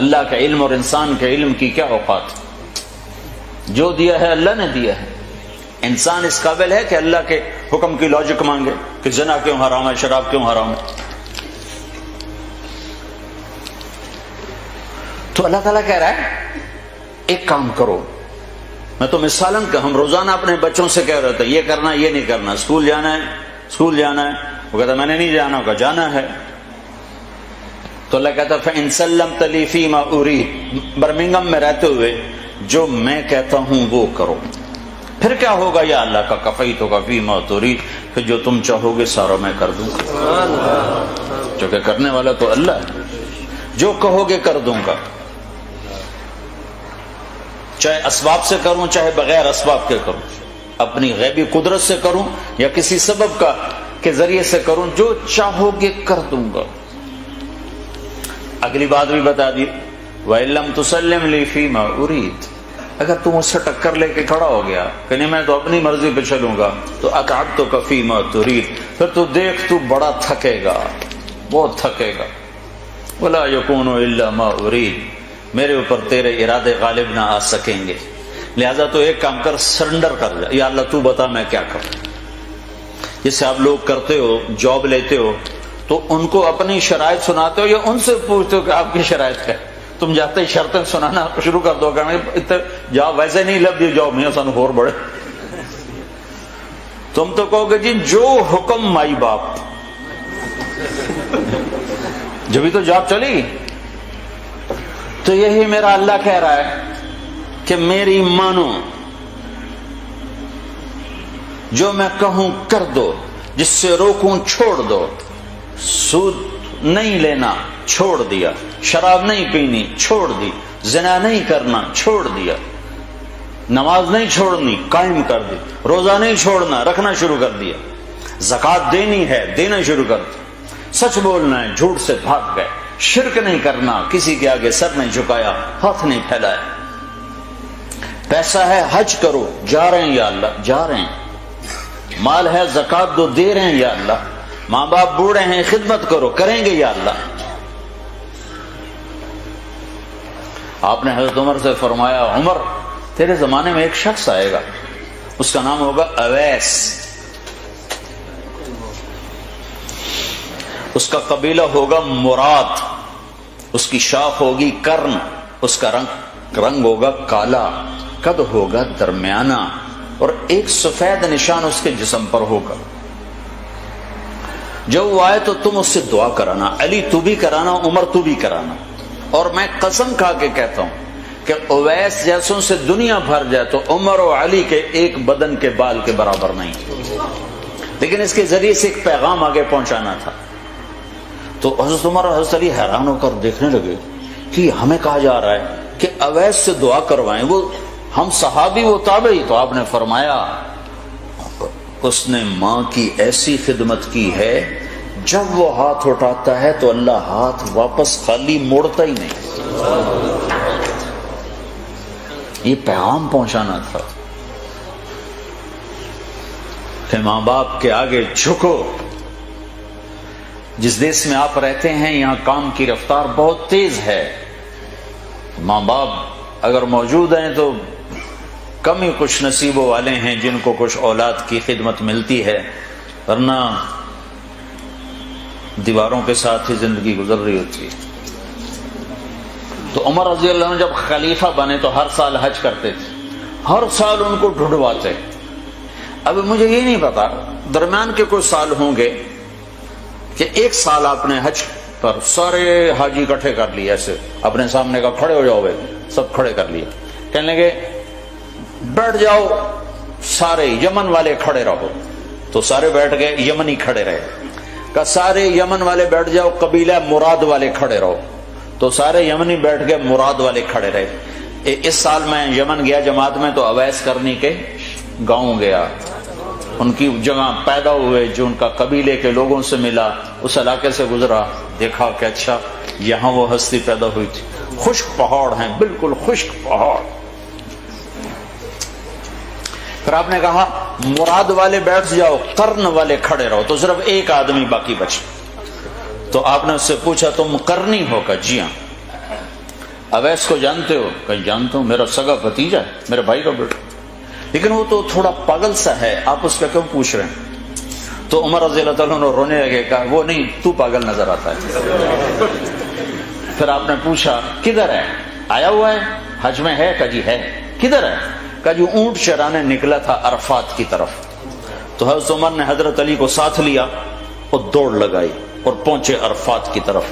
اللہ کا علم اور انسان کے علم کی کیا اوقات؟ جو دیا ہے اللہ نے دیا ہے. انسان اس قابل ہے کہ اللہ کے حکم کی لاجک مانگے کہ زنا کیوں حرام ہے، شراب کیوں حرام ہے؟ تو اللہ تعالیٰ کہہ رہا ہے ایک کام کرو، میں تو مثالاً کہ ہم روزانہ اپنے بچوں سے کہہ رہے تھے یہ کرنا یہ نہیں کرنا، اسکول جانا ہے اسکول جانا ہے، وہ کہتا میں نے نہیں جانا ہوگا، جانا ہے۔ تو اللہ کہتا فَإِن سَلَّمْتَ لِي فِي مَا أُرِيدُ، برمنگم میں رہتے ہوئے جو میں کہتا ہوں وہ کرو، پھر کیا ہوگا یا اللہ کا کفیتک فی ما ترید، پھر جو تم چاہو گے سارا میں کر دوں گا، چونکہ کرنے والا تو اللہ ہے، جو کہو گے کر دوں گا، چاہے اسباب سے کروں چاہے بغیر اسباب کے کروں، اپنی غیبی قدرت سے کروں یا کسی سبب کا کے ذریعے سے کروں، جو چاہو گے کر دوں گا۔ اگلی بات بھی بتا دی وَإِن لَّمْ تُسَلِّمْ لِي فِي مَا أُرِيدُ، اگر تم اس سے ٹکر لے کے کھڑا ہو گیا کہ نہیں میں تو اپنی مرضی پہ چلوں گا، تو أَقْعَدْتُكَ فِي مَا تُرِيدُ، پھر تو دیکھ تو بڑا تھکے گا، بہت تھکے گا۔ وَلَا يَكُونُ إِلَّا مَا أُرِيدُ، میرے اوپر تیرے ارادے غالب نہ آ سکیں گے، لہذا تو ایک کام کر، سرنڈر کر جا، یا اللہ تو بتا میں کیا کروں۔ جیسے آپ لوگ کرتے ہو، جاب لیتے ہو تو ان کو اپنی شرائط سناتے ہو یا ان سے پوچھتے ہو کہ آپ کی شرائط کیا ہے؟ تم جاتے ہی شرطیں سنانا شروع کر دو، کہ جاب ویسے نہیں لب دی جاب نہیں سانو ہور بڑے، تم تو کہو گے جی جو حکم مائی باپ، جبھی تو جاب چلی۔ تو یہی میرا اللہ کہہ رہا ہے کہ میری مانو، جو میں کہوں کر دو، جس سے روکوں چھوڑ دو، سود نہیں لینا چھوڑ دیا، شراب نہیں پینی چھوڑ دی، زنا نہیں کرنا چھوڑ دیا، نماز نہیں چھوڑنی قائم کر دی، روزہ نہیں چھوڑنا رکھنا شروع کر دیا، زکوٰۃ دینی ہے دینا شروع کر دیا، سچ بولنا ہے جھوٹ سے بھاگ گئے، شرک نہیں کرنا، کسی کے آگے سر نہیں جھکایا، ہاتھ نہیں پھیلایا، پیسہ ہے حج کرو، جا رہے ہیں یا اللہ جا رہے ہیں، مال ہے زکوٰۃ دو دے رہے ہیں یا اللہ، ماں باپ بوڑھے ہیں خدمت کرو کریں گے یا اللہ۔ آپ نے حضرت عمر سے فرمایا عمر تیرے زمانے میں ایک شخص آئے گا، اس کا نام ہوگا اویس، اس کا قبیلہ ہوگا مراد، اس کی شاخ ہوگی کرن، اس کا رنگ ہوگا کالا، قد ہوگا درمیانہ، اور ایک سفید نشان اس کے جسم پر ہوگا۔ جب وہ آئے تو تم اس سے دعا کرانا، علی تو بھی کرانا، عمر تو بھی کرانا، اور میں قسم کھا کے کہتا ہوں کہ اویس جیسوں سے دنیا بھر جائے تو عمر و علی کے ایک بدن کے بال کے برابر نہیں، لیکن اس کے ذریعے سے ایک پیغام آگے پہنچانا تھا۔ تو حضرت عمر اور حضرت علی حیران ہو کر دیکھنے لگے کہ ہمیں کہا جا رہا ہے کہ اویس سے دعا کروائیں، وہ ہم صحابی وہ تابعی۔ تو آپ نے فرمایا اس نے ماں کی ایسی خدمت کی ہے، جب وہ ہاتھ اٹھاتا ہے تو اللہ ہاتھ واپس خالی موڑتا ہی نہیں، یہ پیغام پہنچانا تھا کہ ماں باپ کے آگے جھکو۔ جس دیش میں آپ رہتے ہیں یہاں کام کی رفتار بہت تیز ہے، ماں باپ اگر موجود ہیں تو کم ہی کچھ نصیبوں والے ہیں جن کو کچھ اولاد کی خدمت ملتی ہے، ورنہ دیواروں کے ساتھ ہی زندگی گزر رہی ہوتی ہے۔ تو عمر رضی اللہ عنہ جب خلیفہ بنے تو ہر سال حج کرتے تھے، ہر سال ان کو ڈھونڈواتے۔ اب مجھے یہ نہیں پتا درمیان کے کوئی سال ہوں گے کہ ایک سال آپ نے حج پر سارے حاجی اکٹھے کر لیے، ایسے اپنے سامنے کا کھڑے ہو جاؤ بھائی، سب کھڑے کر لیے، کہنے لگے بیٹھ جاؤ سارے یمن والے کھڑے رہو، تو سارے بیٹھ گئے، یمنی کھڑے رہے، کہ سارے یمن والے بیٹھ جاؤ، قبیلہ مراد والے کھڑے رہو، تو سارے یمنی بیٹھ گئے، مراد والے کھڑے رہے۔ اس سال میں یمن گیا جماعت میں تو اویس کرنی کے گاؤں گیا، ان کی جگہ پیدا ہوئے، جو ان کا قبیلے کے لوگوں سے ملا، اس علاقے سے گزرا، دیکھا کہ اچھا یہاں وہ ہستی پیدا ہوئی تھی، خشک پہاڑ ہیں، بالکل خشک پہاڑ۔ پھر آپ نے کہا مراد والے بیٹھ جاؤ، قرن والے کھڑے رہو، تو صرف ایک آدمی باقی بچ۔ تو آپ نے اس سے پوچھا تم قرنی ہو؟ کہ جی ہاں۔ اویس کو جانتے ہو؟ کہ جانتا ہوں، میرا سگا بھتیجا ہے، میرے بھائی کا بیٹا، لیکن وہ تو تھوڑا پاگل سا ہے، آپ اس پہ کیوں پوچھ رہے ہیں؟ تو عمر رضی اللہ تعالیٰ عنہ رونے لگے، کہا وہ نہیں، تو پاگل نظر آتا ہے۔ پھر آپ نے پوچھا کدھر ہے؟ آیا ہوا ہے حج میں ہے؟ کہ جی ہے۔ کدھر ہے؟ کہ جو اونٹ چرانے نکلا تھا عرفات کی طرف، تو حضرت عمر نے حضرت علی کو ساتھ لیا اور دوڑ لگائی اور پہنچے عرفات کی طرف،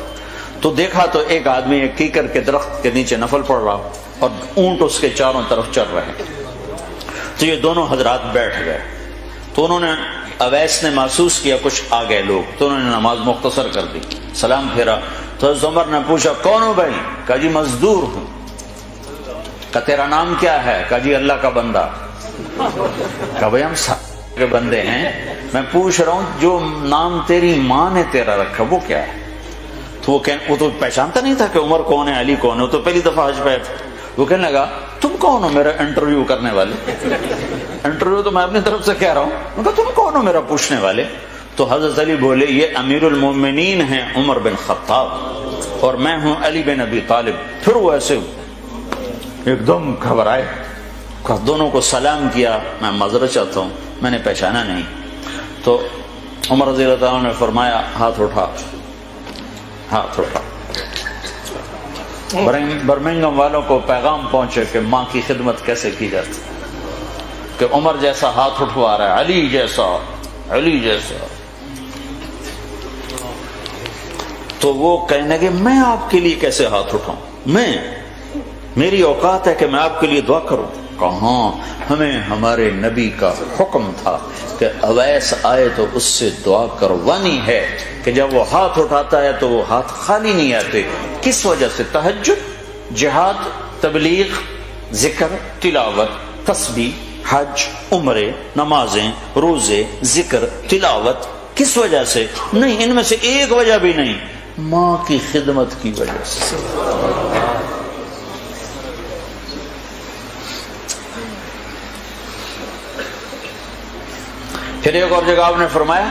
تو دیکھا تو ایک آدمی ایک کیکر کے درخت کے نیچے نفل پڑھ رہا اور اونٹ اس کے چاروں طرف چل رہے ہیں۔ تو یہ دونوں حضرات بیٹھ گئے، تو انہوں نے اویس نے محسوس کیا کچھ آ گئے لوگ، تو انہوں نے نماز مختصر کر دی، سلام پھیرا، تو حضرت عمر نے پوچھا کون ہو بھائی؟ کہا جی مزدور ہوں۔ کہا تیرا نام کیا ہے؟ کہا جی اللہ کا بندہ۔ کہا بھائی ہم سب کے بندے ہیں، میں پوچھ رہا ہوں جو نام تیری ماں نے تیرا رکھا وہ کیا ہے؟ تو وہ تو پہچانتا نہیں تھا کہ عمر کون ہے علی کون ہے، وہ تو پہلی دفعہ حج پہ تھا۔ وہ کہنے لگا تم کون ہو میرا انٹرویو کرنے والے؟ انٹرویو تو میں اپنی طرف سے کہہ رہا ہوں۔ میں کہا تم کون ہو میرا پوچھنے والے؟ تو حضرت علی بولے یہ امیر المومنین ہیں عمر بن خطاب اور میں ہوں علی بن ابی طالب۔ پھر وہ ایسے ایک دم گھبرائے، دونوں کو سلام کیا، میں معذرت چاہتا ہوں میں نے پہچانا نہیں۔ تو عمر رضی اللہ عنہ نے فرمایا ہاتھ اٹھا، ہاتھ اٹھا۔ برمنگم والوں کو پیغام پہنچے کہ ماں کی خدمت کیسے کی جاتی، کہ عمر جیسا ہاتھ اٹھوا رہا ہے، علی جیسا، علی جیسا۔ تو وہ کہنے لگے میں آپ کے لیے کیسے ہاتھ اٹھاؤں، میری اوقات ہے کہ میں آپ کے لیے دعا کروں؟ کہاں، ہمیں ہمارے نبی کا حکم تھا کہ اویس آئے تو اس سے دعا کروانی ہے، کہ جب وہ ہاتھ اٹھاتا ہے تو وہ ہاتھ خالی نہیں آتے۔ کس وجہ سے؟ تہجد، جہاد، تبلیغ، ذکر، تلاوت، تسبیح، حج، عمرے، نمازیں، روزے، ذکر، تلاوت۔ کس وجہ سے؟ نہیں، ان میں سے ایک وجہ بھی نہیں، ماں کی خدمت کی وجہ سے۔ پھر ایک اور جگہ آپ نے فرمایا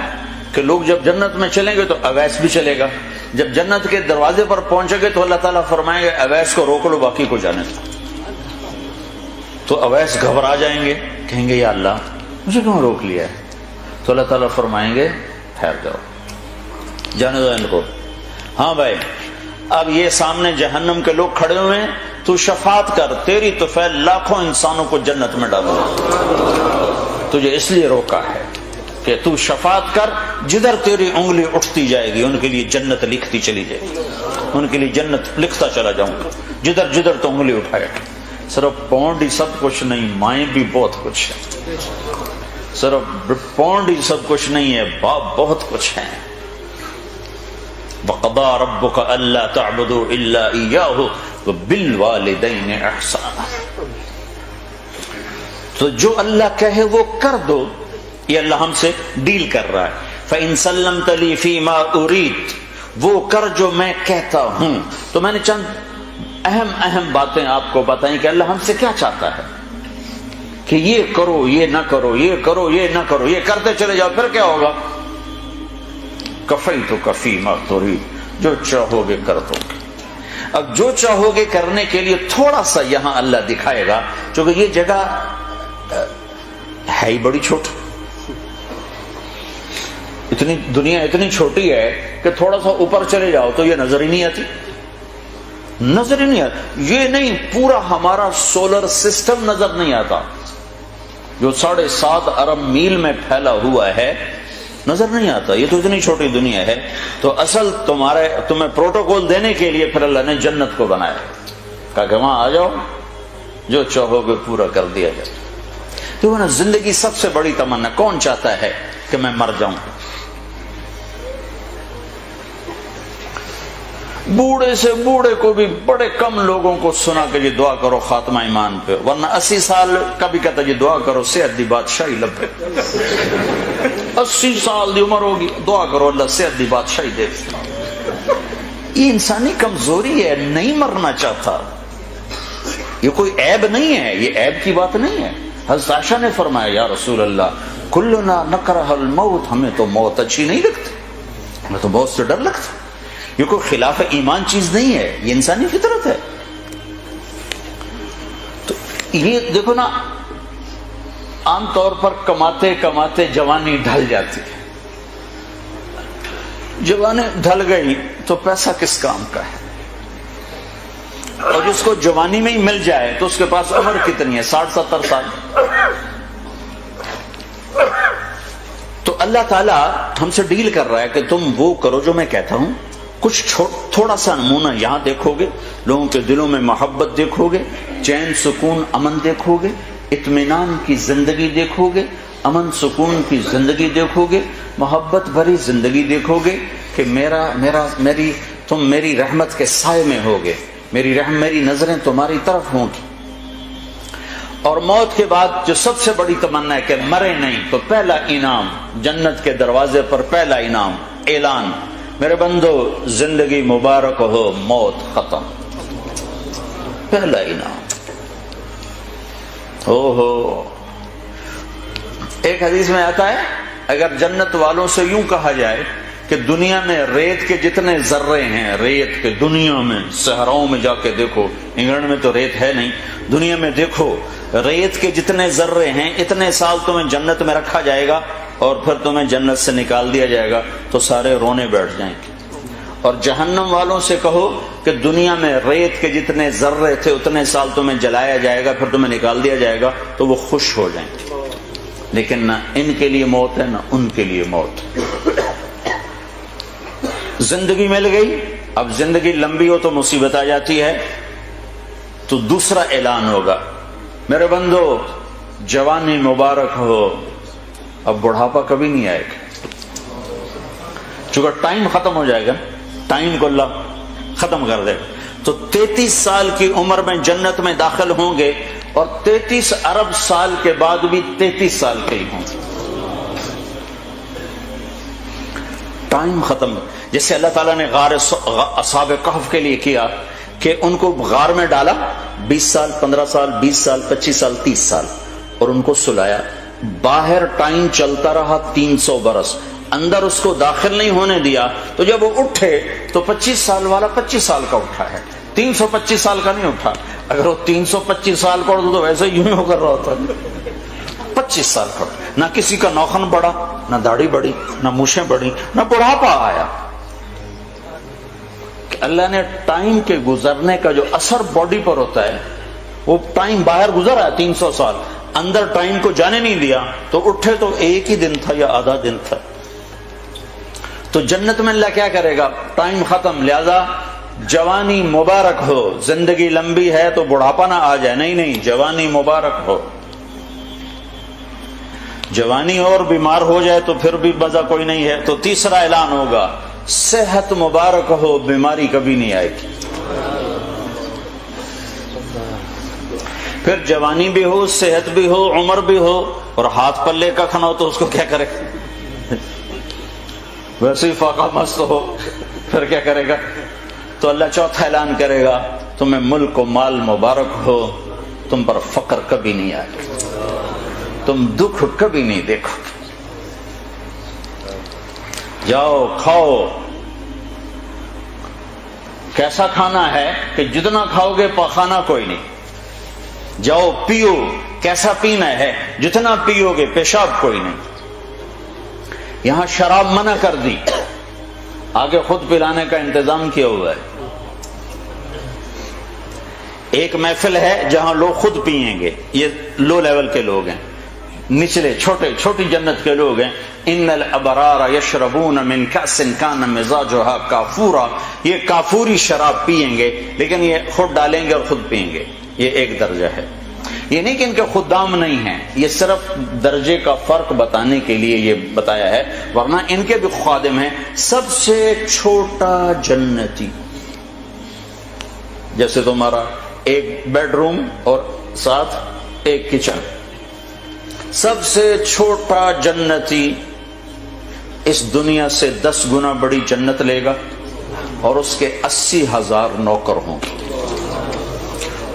کہ لوگ جب جنت میں چلیں گے تو اویس بھی چلے گا، جب جنت کے دروازے پر پہنچے گے تو اللہ تعالیٰ فرمائیں گے اویس کو روک لو باقی کو جانے دو۔ تو اویس گھبرا جائیں گے، کہیں گے یا اللہ مجھے کیوں روک لیا ہے؟ تو اللہ تعالیٰ فرمائیں گے ٹھہر جاؤ، جانے دو ان کو۔ ہاں بھائی اب یہ سامنے جہنم کے لوگ کھڑے ہوئے ہیں، تو شفاعت کر، تیری تو فعل لاکھوں انسانوں کو جنت میں ڈالو، تجھے اس لیے روکا ہے کہ تو شفاعت کر، جدھر تیری انگلی اٹھتی جائے گی ان کے لیے جنت لکھتی چلی جائے گی، ان کے لیے جنت لکھتا چلا جاؤں گا، جدھر جدھر تو انگلی اٹھائے۔ صرف پونڈ ہی سب کچھ نہیں، مائیں بھی بہت کچھ ہے، صرف پونڈ ہی سب کچھ نہیں ہے، باپ بہت کچھ ہے۔ وَقَضَىٰ رَبُّكَ أَلَّا تَعْبُدُوا إِلَّا إِيَّاهُ وَبِالْوَالِدَيْنِ إِحْسَانًا۔ تو جو اللہ کہے وہ کر دو، یہ اللہ ہم سے ڈیل کر رہا ہے۔ فَإِن سَلَّمْتَ لِي فِي مَا أُرِيدُ، وہ کر جو میں کہتا ہوں۔ تو میں نے چند اہم باتیں آپ کو بتائیں کہ اللہ ہم سے کیا چاہتا ہے، کہ یہ کرو، یہ نہ کرو، یہ کرو، یہ نہ کرو، یہ کرتے چلے جاؤ، پھر کیا ہوگا؟ کفیتک فی ما ترید، جو چاہو گے کر دو گے۔ اب جو چاہو گے کرنے کے لیے تھوڑا سا یہاں اللہ دکھائے گا، چونکہ یہ جگہ ہے ہی بڑی چھوٹی، اتنی دنیا اتنی چھوٹی ہے کہ تھوڑا سا اوپر چلے جاؤ تو یہ نظر ہی نہیں آتی، نظر ہی نہیں آتی۔ یہ نہیں، پورا ہمارا سولر سسٹم نظر نہیں آتا، جو 7.5 ارب میل میں پھیلا ہوا ہے نظر نہیں آتا، یہ تو اتنی چھوٹی دنیا ہے۔ تو اصل تمہیں پروٹوکول دینے کے لیے پھر اللہ نے جنت کو بنایا، کہا کہ وہاں آ جاؤ، جو چاہو گے پورا کر دیا جائے۔ تو نا زندگی سب سے بڑی تمنا، کون چاہتا ہے کہ میں مر جاؤں؟ بوڑھے سے بوڑھے کو بھی بڑے کم لوگوں کو سنا کہ یہ دعا کرو خاتمہ ایمان پہ، ورنہ 80 سال کا بھی کہتا یہ دعا کرو صحت دی بادشاہی لبے، 80 سال دی عمر ہوگی، دعا کرو اللہ صحت دی بادشاہی دے۔ یہ انسانی کمزوری ہے، نہیں مرنا چاہتا، یہ کوئی عیب نہیں ہے، یہ عیب کی بات نہیں ہے۔ حضرت عائشہ نے فرمایا یا رسول اللہ کلنا نکرہ الموت، ہمیں تو موت اچھی نہیں لگتی، ہمیں تو موت سے ڈر لگتا۔ یہ کوئی خلاف ایمان چیز نہیں ہے، یہ انسانی فطرت ہے۔ تو یہ دیکھو نا، عام طور پر کماتے کماتے جوانی ڈھل جاتی ہے، جوانی ڈھل گئی تو پیسہ کس کام کا ہے؟ اور جس کو جوانی میں ہی مل جائے تو اس کے پاس عمر کتنی ہے؟ 60-70 سال. تو اللہ تعالیٰ ہم سے ڈیل کر رہا ہے کہ تم وہ کرو جو میں کہتا ہوں. کچھ تھوڑا سا نمونہ یہاں دیکھو گے، لوگوں کے دلوں میں محبت دیکھو گے، چین سکون امن دیکھو گے، اطمینان کی زندگی دیکھو گے، امن سکون کی زندگی دیکھو گے، محبت بھری زندگی دیکھو گے کہ تم میری رحمت کے سائے میں ہوگے، میری نظریں تمہاری طرف ہوں گی. اور موت کے بعد جو سب سے بڑی تمنا ہے کہ مرے نہیں، تو پہلا انعام جنت کے دروازے پر، پہلا انعام اعلان، میرے بندو زندگی مبارک ہو، موت ختم. پہلا انعام. ایک حدیث میں آتا ہے اگر جنت والوں سے یوں کہا جائے کہ دنیا میں ریت کے جتنے ذرے ہیں، ریت کے دنیا میں صحراؤں میں جا کے دیکھو، انگلینڈ میں تو ریت ہے نہیں، دنیا میں دیکھو ریت کے جتنے ذرے ہیں اتنے سال تمہیں جنت میں رکھا جائے گا اور پھر تمہیں جنت سے نکال دیا جائے گا تو سارے رونے بیٹھ جائیں گے. اور جہنم والوں سے کہو کہ دنیا میں ریت کے جتنے ذرے تھے اتنے سال تمہیں جلایا جائے گا، پھر تمہیں نکال دیا جائے گا تو وہ خوش ہو جائیں گے. لیکن نہ ان کے لیے موت ہے نہ ان کے لیے موت. زندگی مل گئی، اب زندگی لمبی ہو تو مصیبت آ جاتی ہے، تو دوسرا اعلان ہوگا، میرے بندو جوانی مبارک ہو، اب بڑھاپا کبھی نہیں آئے گا. چونکہ ٹائم ختم ہو جائے گا، ٹائم کو اللہ ختم کر دے گا. تو 33 سال کی عمر میں جنت میں داخل ہوں گے اور 33 ارب سال کے بعد بھی 33 سال کے ہی ہوں گے. ٹائم ختم. جیسے اللہ تعالیٰ نے غار اصحاب کہف کے لیے کیا کہ ان کو غار میں ڈالا 20 سال 15 سال 20 سال 25 سال 30 سال اور ان کو سلایا. باہر ٹائم چلتا رہا 300 برس، اندر اس کو داخل نہیں ہونے دیا. تو جب وہ اٹھے تو 25 سال والا 25 سال کا اٹھا ہے، 325 سال کا نہیں اٹھا. اگر وہ 325 سال کا اٹھا تو ویسے یوں ہی ہو کر رہا ہوتا. 25 سال کا اٹھا. نہ کسی کا نوخن بڑھا، نہ داڑھی بڑھی، نہ مونچھیں بڑھی، نہ بڑھاپا آیا. اللہ نے ٹائم کے گزرنے کا جو اثر باڈی پر ہوتا ہے، وہ ٹائم باہر گزرا ہے 300 سال، اندر ٹائم کو جانے نہیں دیا تو اٹھے تو ایک ہی دن تھا یا آدھا دن تھا. تو جنت میں اللہ کیا کرے گا؟ ٹائم ختم. لہذا جوانی مبارک ہو، زندگی لمبی ہے تو بڑھاپا نہ آ جائے. نہیں، جوانی مبارک ہو. جوانی اور بیمار ہو جائے تو پھر بھی مزہ کوئی نہیں ہے. تو تیسرا اعلان ہوگا، صحت مبارک ہو، بیماری کبھی نہیں آئے گی. پھر جوانی بھی ہو، صحت بھی ہو، عمر بھی ہو اور ہاتھ پلے کا کھانا ہو تو اس کو کیا کرے؟ ویسے ہی فاقہ مست ہو پھر کیا کرے گا؟ تو اللہ چوتھا اعلان کرے گا، تمہیں ملک و مال مبارک ہو، تم پر فقر کبھی نہیں آئے گا، تم دکھ کبھی نہیں دیکھو گے. جاؤ کھاؤ. کیسا کھانا ہے کہ جتنا کھاؤ گے پخانا کوئی نہیں. جاؤ پیو. کیسا پینا ہے؟ جتنا پیو گے پیشاب کوئی نہیں. یہاں شراب منع کر دی، آگے خود پلانے کا انتظام کیا ہوا ہے. ایک محفل ہے جہاں لوگ خود پیئیں گے. یہ لو لیول کے لوگ ہیں، نچلے چھوٹی جنت کے لوگ ہیں. ان الابرار یشربون من کأس کان مزاجها کافورا. یہ کافوری شراب پیئیں گے لیکن یہ خود ڈالیں گے اور خود پیئیں گے. یہ ایک درجہ ہے. یہ نہیں کہ ان کے خدام نہیں ہیں، یہ صرف درجے کا فرق بتانے کے لیے یہ بتایا ہے، ورنہ ان کے بھی خادم ہیں. سب سے چھوٹا جنتی، جیسے تمہارا ایک بیڈ روم اور ساتھ ایک کچن. سب سے چھوٹا جنتی اس دنیا سے 10 گنا بڑی جنت لے گا اور اس کے 80,000 نوکر ہوں گے،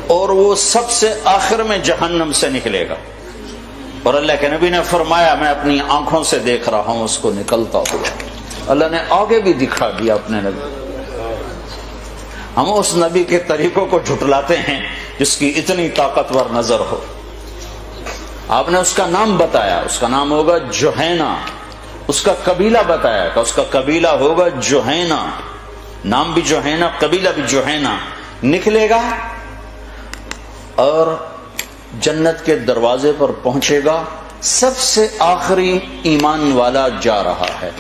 اور وہ سب سے آخر میں جہنم سے نکلے گا. اور اللہ کے نبی نے فرمایا، میں اپنی آنکھوں سے دیکھ رہا ہوں اس کو نکلتا ہوا. اللہ نے آگے بھی دکھا دیا اپنے نبی. ہم اس نبی کے طریقوں کو جھٹلاتے ہیں جس کی اتنی طاقتور نظر ہو. آپ نے اس کا نام بتایا، اس کا نام ہوگا جوہینا. اس کا قبیلہ بتایا کہ اس کا قبیلہ ہوگا جوہینا. نام بھی جوہینا، قبیلہ بھی جوہینا. نکلے گا اور جنت کے دروازے پر پہنچے گا، سب سے آخری ایمان والا جا رہا ہے،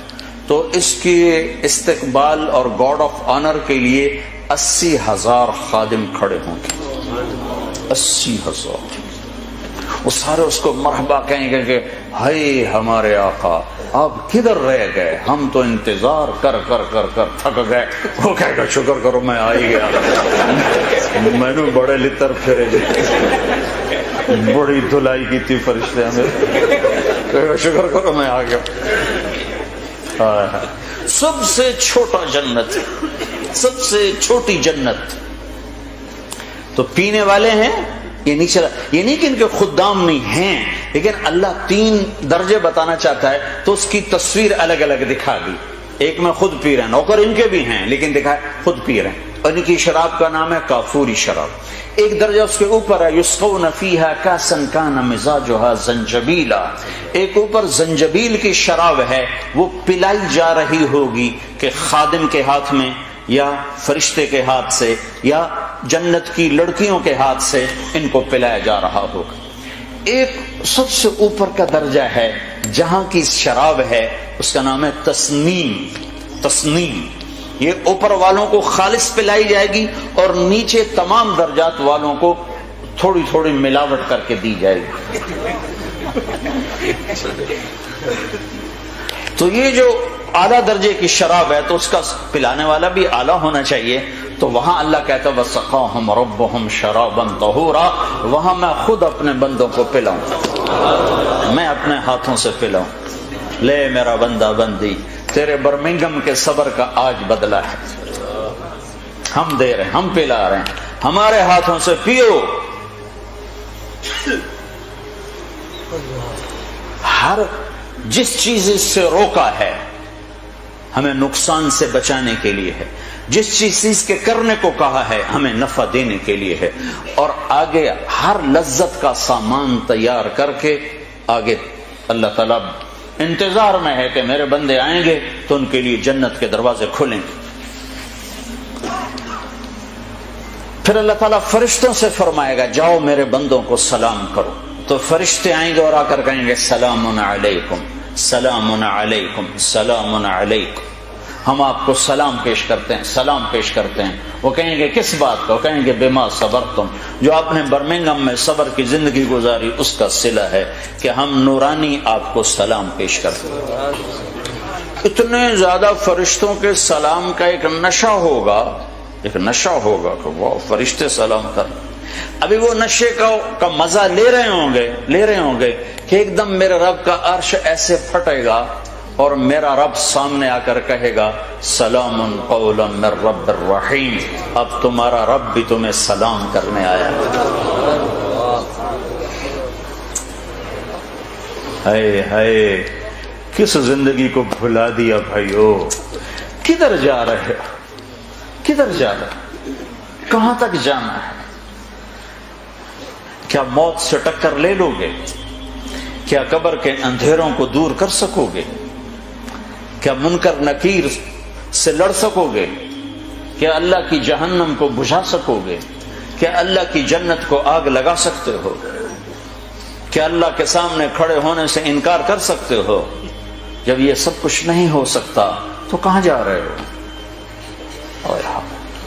تو اس کے استقبال اور گارڈ آف آنر کے لیے 80,000 خادم کھڑے ہوں گے، 80,000۔ وہ سارے اس کو مرحبا کہیں گے کہ ہائے ہمارے آقا آپ کدھر رہ گئے، ہم تو انتظار کر کر کر کر تھک گئے۔ وہ کہے گا شکر کرو میں آ ہی گیا، میں نے بڑے لتر پھرے بڑی دھلائی کی تھی فرشتے ہمیں، شکر کرو میں آ گیا۔ سب سے چھوٹا جنت، سب سے چھوٹی جنت۔ تو پینے والے ہیں، یہ نہیں چلا، یہ نہیں کہ ان کے خدام نہیں ہیں، لیکن اللہ 3 درجے بتانا چاہتا ہے تو اس کی تصویر الگ الگ دکھا دی۔ ایک میں خود پی رہے ہیں، نوکر ان کے بھی ہیں لیکن دکھائے خود پی رہے ہیں، اور ان کی شراب کا نام ہے کافوری شراب۔ ایک درجہ اس کے اوپر ہے یسقون فیہا کاسا کان مزاجھا زنجبیلا، ایک اوپر زنجبیل کی شراب ہے، وہ پلائی جا رہی ہوگی کہ خادم کے ہاتھ میں یا فرشتے کے ہاتھ سے یا جنت کی لڑکیوں کے ہاتھ سے ان کو پلایا جا رہا ہوگا۔ ایک سب سے اوپر کا درجہ ہے جہاں کی شراب ہے، اس کا نام ہے تسنیم۔ تسنیم یہ اوپر والوں کو خالص پلائی جائے گی اور نیچے تمام درجات والوں کو تھوڑی تھوڑی ملاوٹ کر کے دی جائے گی۔ تو یہ جو اعلیٰ درجے کی شراب ہے تو اس کا پلانے والا بھی اعلیٰ ہونا چاہیے، تو وہاں اللہ کہتا ہے وَسَقَاهُمْ رَبُّهُمْ شَرَابًا طَهُورًا، وہاں میں خود اپنے بندوں کو پلاؤں، میں اپنے ہاتھوں سے پلاؤں۔ لے میرا بندہ بندی، تیرے برمنگم کے صبر کا آج بدلہ ہے، ہم دے رہے ہیں، ہم پلا رہے ہیں، ہمارے ہاتھوں سے پیو۔ ہر جس چیز سے روکا ہے ہمیں نقصان سے بچانے کے لیے ہے، جس چیز کے کرنے کو کہا ہے ہمیں نفع دینے کے لیے ہے، اور آگے ہر لذت کا سامان تیار کر کے آگے اللہ تعالیٰ انتظار میں ہے کہ میرے بندے آئیں گے تو ان کے لیے جنت کے دروازے کھلیں گے۔ پھر اللہ تعالیٰ فرشتوں سے فرمائے گا جاؤ میرے بندوں کو سلام کرو، تو فرشتے آئیں گے اور آ کر کہیں گے سلام علیکم سلام علیکم سلام علیکم، ہم آپ کو سلام پیش کرتے ہیں، سلام پیش کرتے ہیں۔ وہ کہیں گے کس بات کا؟ وہ کہیں گے بما صبرتم، جو آپ نے برمنگم میں صبر کی زندگی گزاری اس کا صلہ ہے کہ ہم نورانی آپ کو سلام پیش کرتے ہیں۔ اتنے زیادہ فرشتوں کے سلام کا ایک نشہ ہوگا، ایک نشہ ہوگا کہ وہ فرشتے سلام کر، ابھی وہ نشے کا مزہ لے رہے ہوں گے کہ ایک دم میرے رب کا عرش ایسے پھٹے گا اور میرا رب سامنے آ کر کہے گا سلام قولا من رب الرحیم، اب تمہارا رب بھی تمہیں سلام کرنے آیا ہے۔ ہائے کس زندگی کو بھلا دیا بھائیو، کدھر جا رہے ہو، کدھر جا رہے، کہاں تک جانا ہے؟ کیا موت سے ٹکر لے لو گے؟ کیا قبر کے اندھیروں کو دور کر سکو گے؟ کیا منکر نکیر سے لڑ سکو گے؟ کیا اللہ کی جہنم کو بجھا سکو گے؟ کیا اللہ کی جنت کو آگ لگا سکتے ہو؟ کیا اللہ کے سامنے کھڑے ہونے سے انکار کر سکتے ہو؟ جب یہ سب کچھ نہیں ہو سکتا تو کہاں جا رہے ہو؟ اور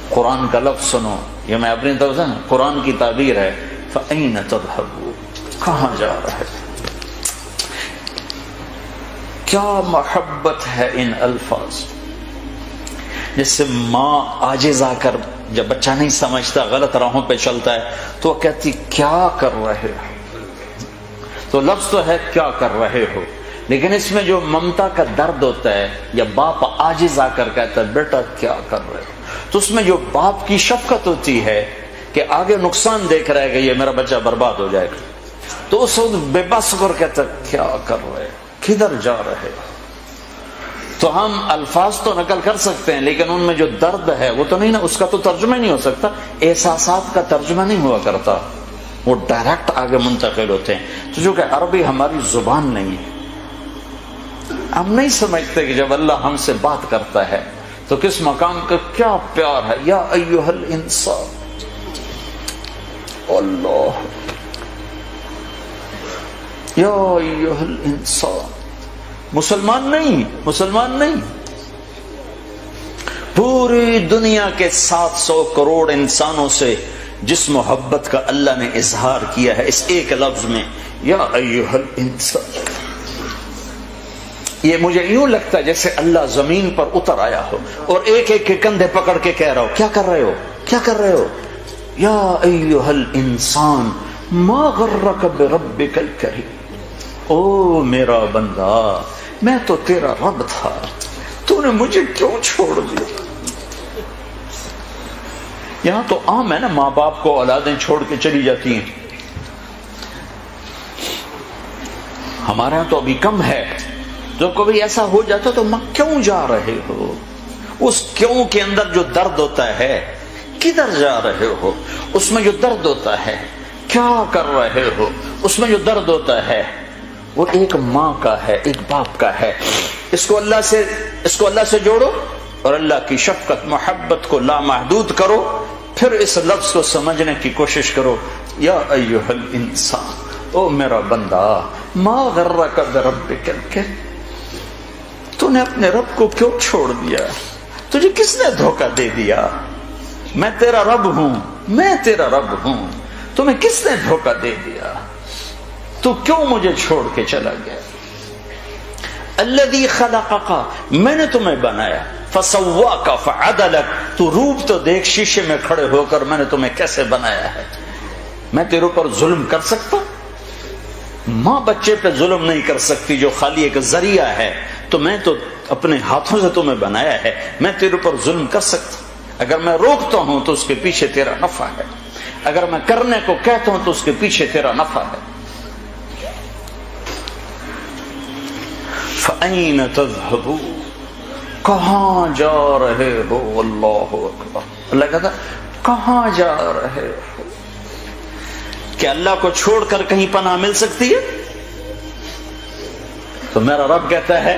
قرآن کا لفظ سنو، یہ میں اپنی طرف سے قرآن کی تعبیر ہے، فَأَيْنَ تَذْهَبُونَ، کہاں جا رہے؟ کیا محبت ہے ان الفاظ، جس سے ماں عاجز آ کر جب بچہ نہیں سمجھتا غلط راہوں پہ چلتا ہے تو وہ کہتی کیا کر رہے ہو، تو لفظ تو ہے کیا کر رہے ہو، لیکن اس میں جو ممتا کا درد ہوتا ہے، یا باپ عاجز آ کر کہتا ہے بیٹا کیا کر رہے ہو، تو اس میں جو باپ کی شفقت ہوتی ہے کہ آگے نقصان دیکھ رہا ہے کہ یہ میرا بچہ برباد ہو جائے گا، تو اس وقت بے بس کر کہتا کیا کر رہے، کدھر جا رہے۔ تو ہم الفاظ تو نقل کر سکتے ہیں لیکن ان میں جو درد ہے وہ تو نہیں نا، اس کا تو ترجمہ نہیں ہو سکتا، احساسات کا ترجمہ نہیں ہوا کرتا، وہ ڈائریکٹ آگے منتقل ہوتے ہیں۔ تو جو کہ عربی ہماری زبان نہیں ہے، ہم نہیں سمجھتے کہ جب اللہ ہم سے بات کرتا ہے تو کس مقام کا کیا پیار ہے، یا ایھا الانسان اللہ یا ایھا الانسان، مسلمان نہیں، پوری دنیا کے 700 کروڑ انسانوں سے جس محبت کا اللہ نے اظہار کیا ہے اس ایک لفظ میں، یا ایھا الانسان، یہ مجھے یوں لگتا ہے جیسے اللہ زمین پر اتر آیا ہو اور ایک ایک کے کندھے پکڑ کے کہہ رہا ہو کیا کر رہے ہو یا ایھا الانسان ما غرک بربک الکریم، او میرا بندہ میں تو تیرا رب تھا، تو نے مجھے کیوں چھوڑ دیا؟ یہاں تو عام ہے نا، ماں باپ کو اولادیں چھوڑ کے چلی جاتی ہیں، ہمارے یہاں تو ابھی کم ہے، جب کبھی ایسا ہو جاتا تو ماں کیوں جا رہے ہو؟ اس کیوں کے اندر جو درد ہوتا ہے، کدھر جا رہے ہو، اس میں جو درد ہوتا ہے، کیا کر رہے ہو، اس میں جو درد ہوتا ہے وہ ایک ماں کا ہے، ایک باپ کا ہے۔ اس کو اللہ سے جوڑو اور اللہ کی شفقت محبت کو لامحدود کرو، پھر اس لفظ کو سمجھنے کی کوشش کرو، یا ایھا الانسان، او میرا بندہ، ما غرک بربک الکریم، تو نے اپنے رب کو کیوں چھوڑ دیا؟ تجھے کس نے دھوکہ دے دیا؟ میں تیرا رب ہوں، تمہیں کس نے دھوکہ دے دیا؟ تو کیوں مجھے چھوڑ کے چلا گیا؟ الذی خلقک، میں نے تمہیں بنایا، فسواک فعدلک، تو روپ تو دیکھ شیشے میں کھڑے ہو کر میں نے تمہیں کیسے بنایا ہے۔ میں تیرے اوپر ظلم کر سکتا؟ ماں بچے پہ ظلم نہیں کر سکتی جو خالی ایک ذریعہ ہے، تو میں تو اپنے ہاتھوں سے تمہیں بنایا ہے، میں تیرے اوپر ظلم کر سکتا؟ اگر میں روکتا ہوں تو اس کے پیچھے تیرا نفع ہے، اگر میں کرنے کو کہتا ہوں تو اس کے پیچھے تیرا نفع ہے۔ فَأَيْنَ تَذْهَبُونَ، کہاں جا رہے ہو؟ اللہ اکبر، اللہ کہتا کہاں جا رہے ہو؟ کہ اللہ کو چھوڑ کر کہیں پناہ مل سکتی ہے؟ تو میرا رب کہتا ہے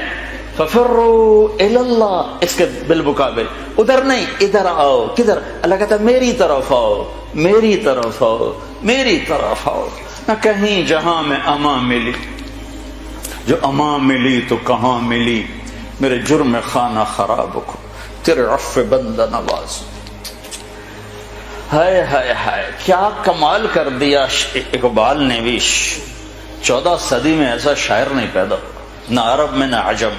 فَفِرُّوا إِلَى اللَّهِ، اس کے بالمقابل ادھر نہیں، ادھر آؤ۔ کدھر؟ اللہ کہتا ہے میری طرف آؤ، میری طرف آؤ، میری طرف آؤ، نہ کہیں جہاں میں امان ملی، جو امان ملی تو کہاں ملی، میرے جرم خانہ خراب کو، تیرے عفو بندہ نواز۔ ہائے ہائے ہائے، کیا کمال کر دیا اقبال نے بھی۔ 14 صدی میں ایسا شاعر نہیں پیدا، نہ عرب میں نہ عجم۔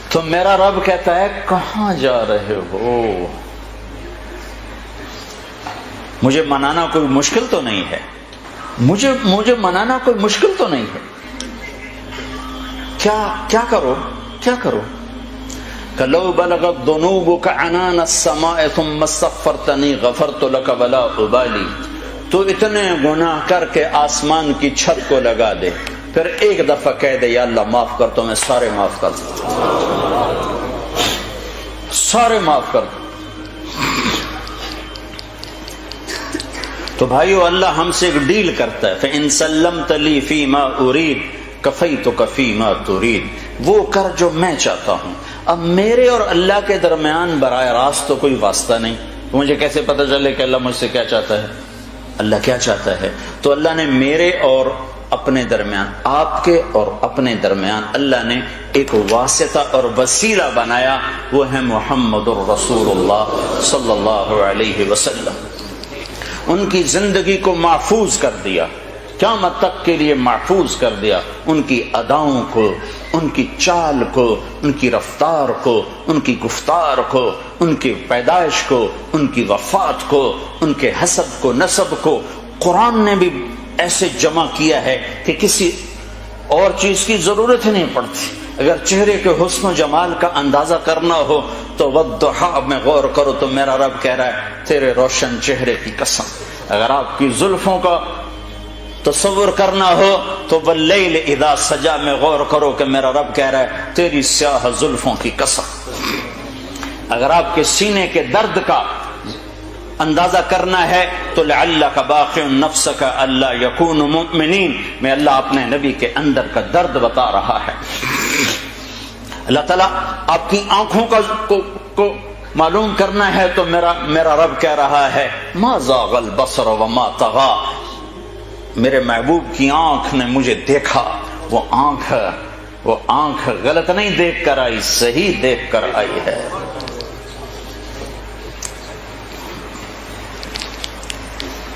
تو میرا رب کہتا ہے کہاں جا رہے ہو؟ مجھے منانا کوئی مشکل تو نہیں ہے، مجھے منانا کوئی مشکل تو نہیں ہے، کیا کرو؟ لو بلغت ذنوبك عنان السماء ثم استغفرتنی غفرت لك ولا ابالی، تو اتنے گناہ کر کے آسمان کی چھت کو لگا دے، پھر ایک دفعہ کہہ دے یا اللہ معاف کر، تو میں سارے معاف کر دوں، سارے معاف کر دوں۔ تو بھائیو، اللہ ہم سے ایک ڈیل کرتا ہے، فَإِن سَلَّمْتَ لِي فِي مَا أُرِيدُ كَفَيْتُكَ فِي مَا تُرِيدُ، وہ کر جو میں چاہتا ہوں۔ اب میرے اور اللہ کے درمیان براہ راست تو کوئی واسطہ نہیں، تو مجھے کیسے پتہ چلے کہ اللہ مجھ سے کیا چاہتا ہے، اللہ کیا چاہتا ہے؟ تو اللہ نے میرے اور اپنے درمیان، آپ کے اور اپنے درمیان اللہ نے ایک واسطہ اور وسیلہ بنایا، وہ ہے محمد الرسول اللہ صلی اللہ علیہ وسلم۔ ان کی زندگی کو محفوظ کر دیا، قیامت تک کے لیے محفوظ کر دیا، ان کی اداؤں کو، ان کی چال کو، ان کی رفتار کو، ان کی گفتار کو، ان کی پیدائش کو، ان کی وفات کو، ان کے حسب کو، نسب کو قرآن نے بھی ایسے جمع کیا ہے کہ کسی اور چیز کی ضرورت ہی نہیں پڑتی۔ اگر چہرے کے حسن و جمال کا اندازہ کرنا ہو تو والضحیٰ میں غور کرو تو میرا رب کہہ رہا ہے تیرے روشن چہرے کی قسم۔ اگر آپ کی زلفوں کا تصور کرنا ہو تو واللیل اذا سجا میں غور کرو کہ میرا رب کہہ رہا ہے تیری سیاہ زلفوں کی قسم۔ اگر آپ کے سینے کے درد کا اندازہ کرنا ہے تو لعلک باخع نفسک الا یکونوا مؤمنین میں اللہ اپنے نبی کے اندر کا درد بتا رہا ہے۔ اللہ تعالیٰ آپ کی آنکھوں کو معلوم کرنا ہے تو میرا رب کہہ رہا ہے ما زاغ البصر وما طغى، میرے محبوب کی آنکھ نے مجھے دیکھا، وہ آنکھ غلط نہیں دیکھ کر آئی، صحیح دیکھ کر آئی ہے۔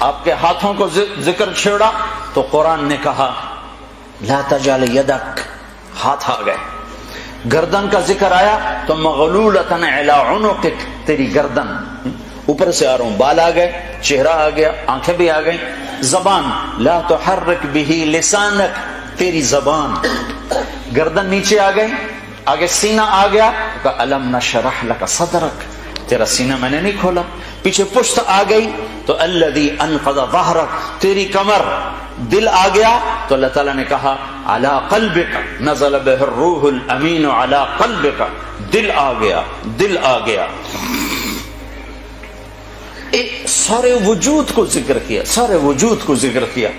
آپ کے ہاتھوں کو ذکر چھیڑا تو قرآن نے کہا لا تجعل یدک، ہاتھ آ گئے۔ گردن کا ذکر آیا تو مغلولۃ علی عنقک، تیری گردن اوپر سے آ رہا ہوں، بال آ گئے، چہرہ آ گیا، آنکھیں بھی آ گئیں۔ زبان لا تحرک بہ لسانک، تیری زبان۔ گردن نیچے آ گئی، آگے سینہ آ گیا، کہ الم نشرح لک صدرک، تیرا سینہ میں نے نہیں کھولا۔ پیچھے پشت آ گئی تو الذی انقض ظہرک، تیری کمر۔ دل آ گیا تو اللہ تعالیٰ نے کہا علی قلبک نزل بہ الروح الامین علی قلبک، دل آ گیا، دل آ گیا۔ سارے وجود کو ذکر کیا، سارے وجود کو ذکر کیا۔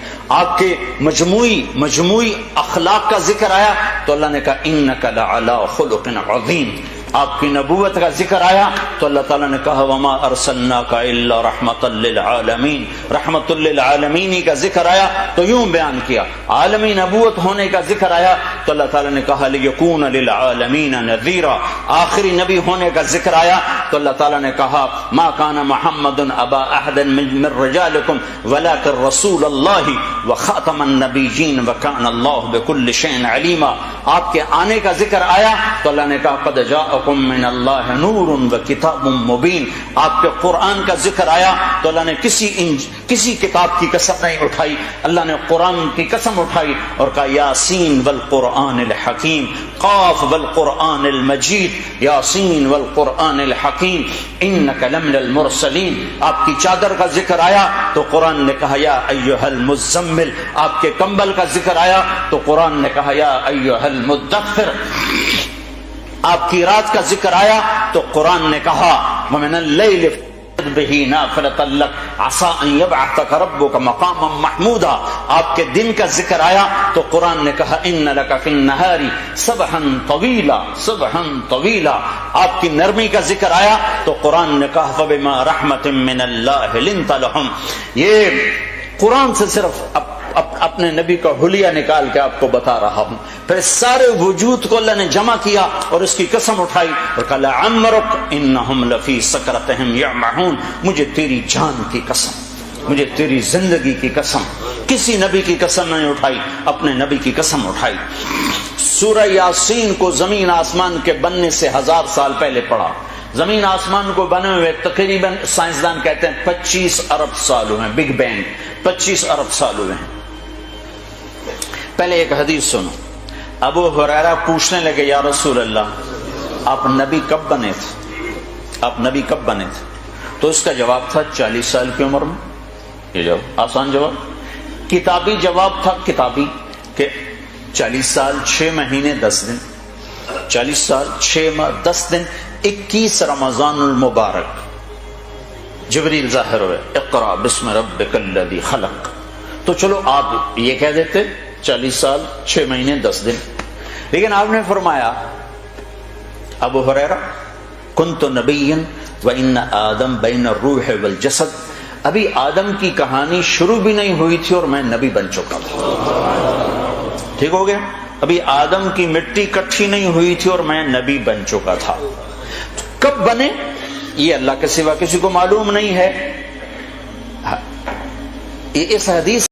آپ کے مجموعی اخلاق کا ذکر آیا تو اللہ نے کہا انک لعلی خلق عظیم۔ آپ کی نبوت کا ذکر آیا تو اللہ تعالیٰ نے کہا وما ارسلناک الا رحمۃ للعالمین، رحمۃ للعالمین کا ذکر آیا تو یوں بیان کیا۔ عالمی نبوت ہونے کا ذکر آیا تو اللہ تعالیٰ نے کہا لیکون للعالمین نذیرا، آخری نبی ہونے کا ذکر آیا تو اللہ تعالیٰ نے کہا ما کان محمد ابا احد من رجالکم ولکن رسول اللہ وخاتم النبیین وکان اللہ بکل شیء علیما۔ آپ کے آنے کا ذکر آیا تو اللہ نے کہا قد جاءکم من اللہ نور وکتاب مبین۔ آپ کے قرآن کا ذکر آیا تو اللہ نے کسی کتاب کی قسم نہیں اٹھائی، اللہ نے قرآن کی قسم اٹھائی اور کہا یاسین والقرآن الحکیم، قاف والقرآن المجید، یاسین والقرآن الحکیم انک لمن المرسلین۔ آپ کی چادر کا ذکر آیا تو قرآن نے کہا یا ایھا المزمل۔ آپ کے کمبل کا ذکر آیا تو قرآن نے کہا یا ایھا المدثر۔ آپ کی رات کا ذکر آیا تو قرآن نے کہا ومن اللیل بہ نافلۃ لک عسى ان یبعثک ربک مقاما محمودا۔ آپ کے دن کا ذکر آیا تو قرآن نے کہا ان لک فی النہار سبحا طویلا، سبحا طویلا۔ آپ کی نرمی کا ذکر آیا تو قرآن نے کہا فبما رحمۃ من اللہ لنت لہم۔ یہ قرآن سے صرف اپنے نبی کا حلیہ نکال کے آپ کو بتا رہا ہوں۔ پھر سارے وجود کو اللہ نے جمع کیا اور اس کی قسم اٹھائی اور کہا لعمرک انہم لفی سکرتہم یعمہون۔ مجھے تیری جان کی قسم، مجھے تیری زندگی کی قسم، کسی نبی کی قسم نہیں اٹھائی، اپنے نبی کی قسم اٹھائی۔ سورہ یاسین کو زمین آسمان کے بننے سے 1000 سال پہلے پڑھا۔ زمین آسمان کو بنے ہوئے تقریباً سائنسدان کہتے ہیں 25 ارب سال ہوئے ہیں، بگ بینگ 25 ارب سال ہوئے ہیں۔ پہلے ایک حدیث سنو۔ ابو ہریرہ پوچھنے لگے یا رسول اللہ آپ نبی کب بنے تھے، آپ نبی کب بنے تھے؟ تو اس کا جواب تھا 40 سال کی عمر میں۔ یہ جواب آسان جواب، کتابی جواب تھا، کتابی کہ 40 سال 6 مہینے 10 دن، 40 سال 6 ماہ 10 دن 21 رمضان المبارک جبریل ظاہر ہوئے اقرا بسم ربک الذی خلق۔ تو چلو آپ یہ کہہ دیتے 40 سال 6 مہینے 10 دن، لیکن آپ نے فرمایا ابو ہریرہ کنت نبیا وان آدم بین الروح والجسد، ابھی آدم کی کہانی شروع بھی نہیں ہوئی تھی اور میں نبی بن چکا تھا۔ ٹھیک ہو گیا؟ ابھی آدم کی مٹی کٹھی نہیں ہوئی تھی اور میں نبی بن چکا تھا۔ کب بنے یہ اللہ کے سوا کسی کو معلوم نہیں ہے۔ اس حدیث